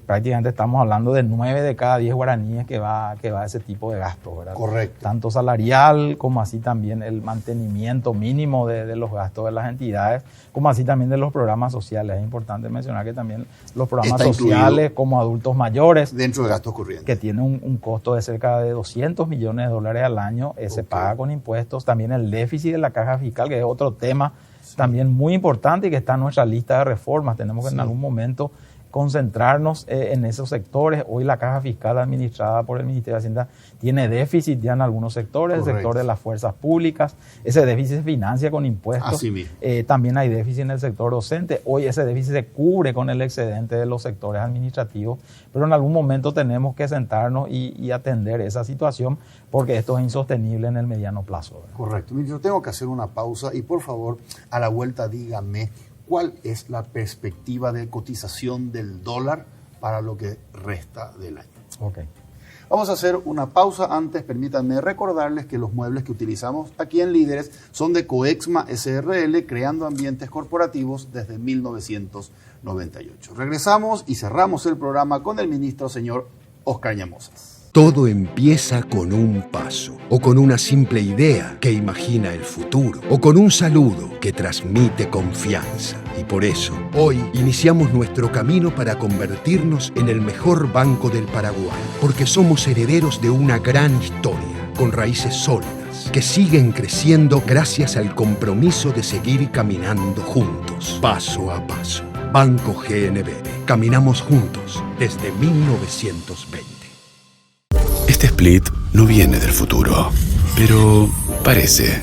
prácticamente estamos hablando de 9 de cada 10 guaraníes que va a ese tipo de gastos, ¿verdad? Correcto. Tanto salarial como así también el mantenimiento mínimo de los gastos de las entidades, como así también de los programas sociales. Es importante mencionar que también los programas sociales como adultos mayores, dentro de gastos corrientes, que tienen un costo de cerca de 200 millones de dólares al año, se paga con impuestos. También el déficit de la caja fiscal, que es otro tema también muy importante y que está en nuestra lista de reformas. Tenemos que en algún momento concentrarnos en esos sectores. Hoy la caja fiscal administrada por el Ministerio de Hacienda tiene déficit ya en algunos sectores, Correcto. el sector de las fuerzas públicas. Ese déficit se financia con impuestos. Así mismo. También hay déficit en el sector docente. Hoy ese déficit se cubre con el excedente de los sectores administrativos, pero en algún momento tenemos que sentarnos y atender esa situación porque esto es insostenible en el mediano plazo, ¿verdad? Correcto. Ministro, tengo que hacer una pausa y por favor, a la vuelta dígame cuál es la perspectiva de cotización del dólar para lo que resta del año. Ok. Vamos a hacer una pausa. Antes, permítanme recordarles que los muebles que utilizamos aquí en Líderes son de Coexma SRL, creando ambientes corporativos desde 1998. Regresamos y cerramos el programa con el ministro señor Oscar Ñamozas. Todo empieza con un paso, o con una simple idea que imagina el futuro, o con un saludo que transmite confianza. Y por eso, hoy iniciamos nuestro camino para convertirnos en el mejor banco del Paraguay, porque somos herederos de una gran historia, con raíces sólidas, que siguen creciendo gracias al compromiso de seguir caminando juntos, paso a paso. Banco GNB. Caminamos juntos desde 1920. Este split no viene del futuro, pero parece.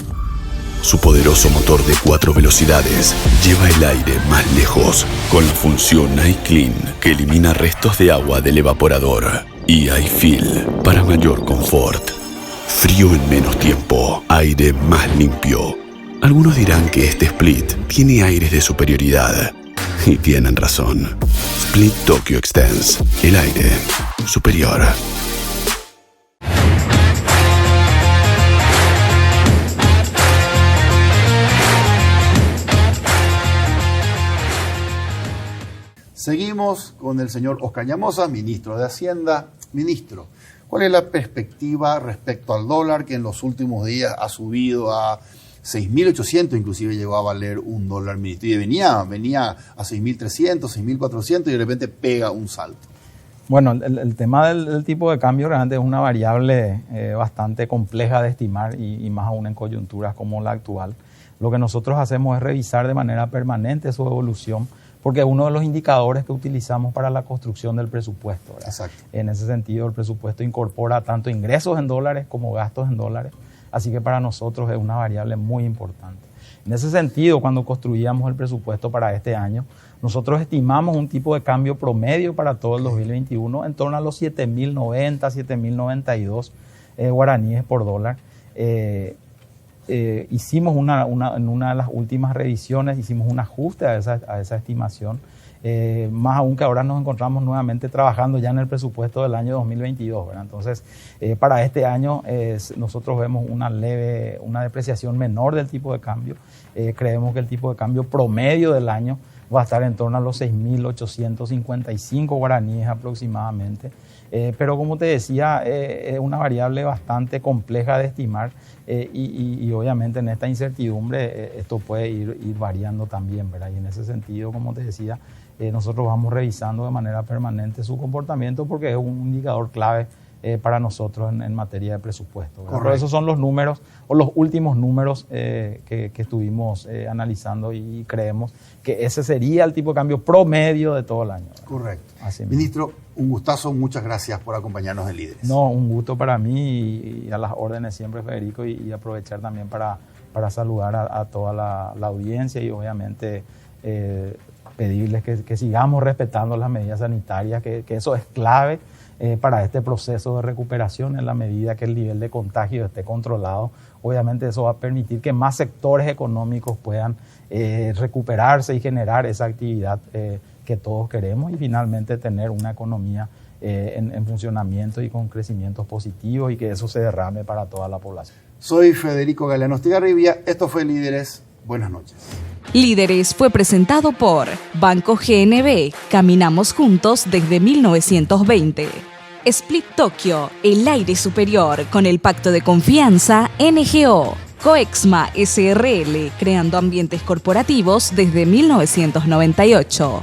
Su poderoso motor de 4 velocidades lleva el aire más lejos con la función iClean que elimina restos de agua del evaporador y iFeel para mayor confort. Frío en menos tiempo, aire más limpio. Algunos dirán que este split tiene aires de superioridad y tienen razón. Split Tokyo Extends, el aire superior. Seguimos con el señor Oscar Ñamozas, ministro de Hacienda. Ministro, ¿cuál es la perspectiva respecto al dólar que en los últimos días ha subido a 6.800, inclusive llegó a valer un dólar, ministro? Y venía a 6.300, 6.400 y de repente pega un salto. Bueno, el tema del tipo de cambio realmente es una variable bastante compleja de estimar y más aún en coyunturas como la actual. Lo que nosotros hacemos es revisar de manera permanente su evolución, porque es uno de los indicadores que utilizamos para la construcción del presupuesto, ¿verdad? Exacto. En ese sentido, el presupuesto incorpora tanto ingresos en dólares como gastos en dólares, así que para nosotros es una variable muy importante. En ese sentido, cuando construíamos el presupuesto para este año, nosotros estimamos un tipo de cambio promedio para todo el 2021 en torno a los 7.090, 7.092 guaraníes por dólar. Hicimos en una de las últimas revisiones, hicimos un ajuste a esa estimación, más aún que ahora nos encontramos nuevamente trabajando ya en el presupuesto del año 2022, ¿verdad? Entonces, para este año nosotros vemos una depreciación menor del tipo de cambio. Creemos que el tipo de cambio promedio del año va a estar en torno a los 6.855 guaraníes aproximadamente. Pero como te decía, es una variable bastante compleja de estimar y obviamente en esta incertidumbre esto puede ir variando también, ¿verdad? Y en ese sentido, como te decía, nosotros vamos revisando de manera permanente su comportamiento porque es un indicador clave para nosotros en materia de presupuesto, ¿verdad? Pero esos son los números o los últimos números que estuvimos analizando y creemos que ese sería el tipo de cambio promedio de todo el año, ¿verdad? Correcto. Así mismo. Ministro, un gustazo, muchas gracias por acompañarnos en Líderes. No, un gusto para mí y a las órdenes siempre, Federico, y aprovechar también para saludar a toda la audiencia y obviamente pedirles que sigamos respetando las medidas sanitarias, que eso es clave para este proceso de recuperación. En la medida que el nivel de contagio esté controlado, obviamente eso va a permitir que más sectores económicos puedan recuperarse y generar esa actividad que todos queremos y finalmente tener una economía en funcionamiento y con crecimientos positivos y que eso se derrame para toda la población. Soy Federico Galeano Estigarribia, esto fue Líderes, buenas noches. Líderes fue presentado por Banco GNB, caminamos juntos desde 1920. Split Tokyo, el aire superior con el pacto de confianza NGO. Coexma SRL, creando ambientes corporativos desde 1998.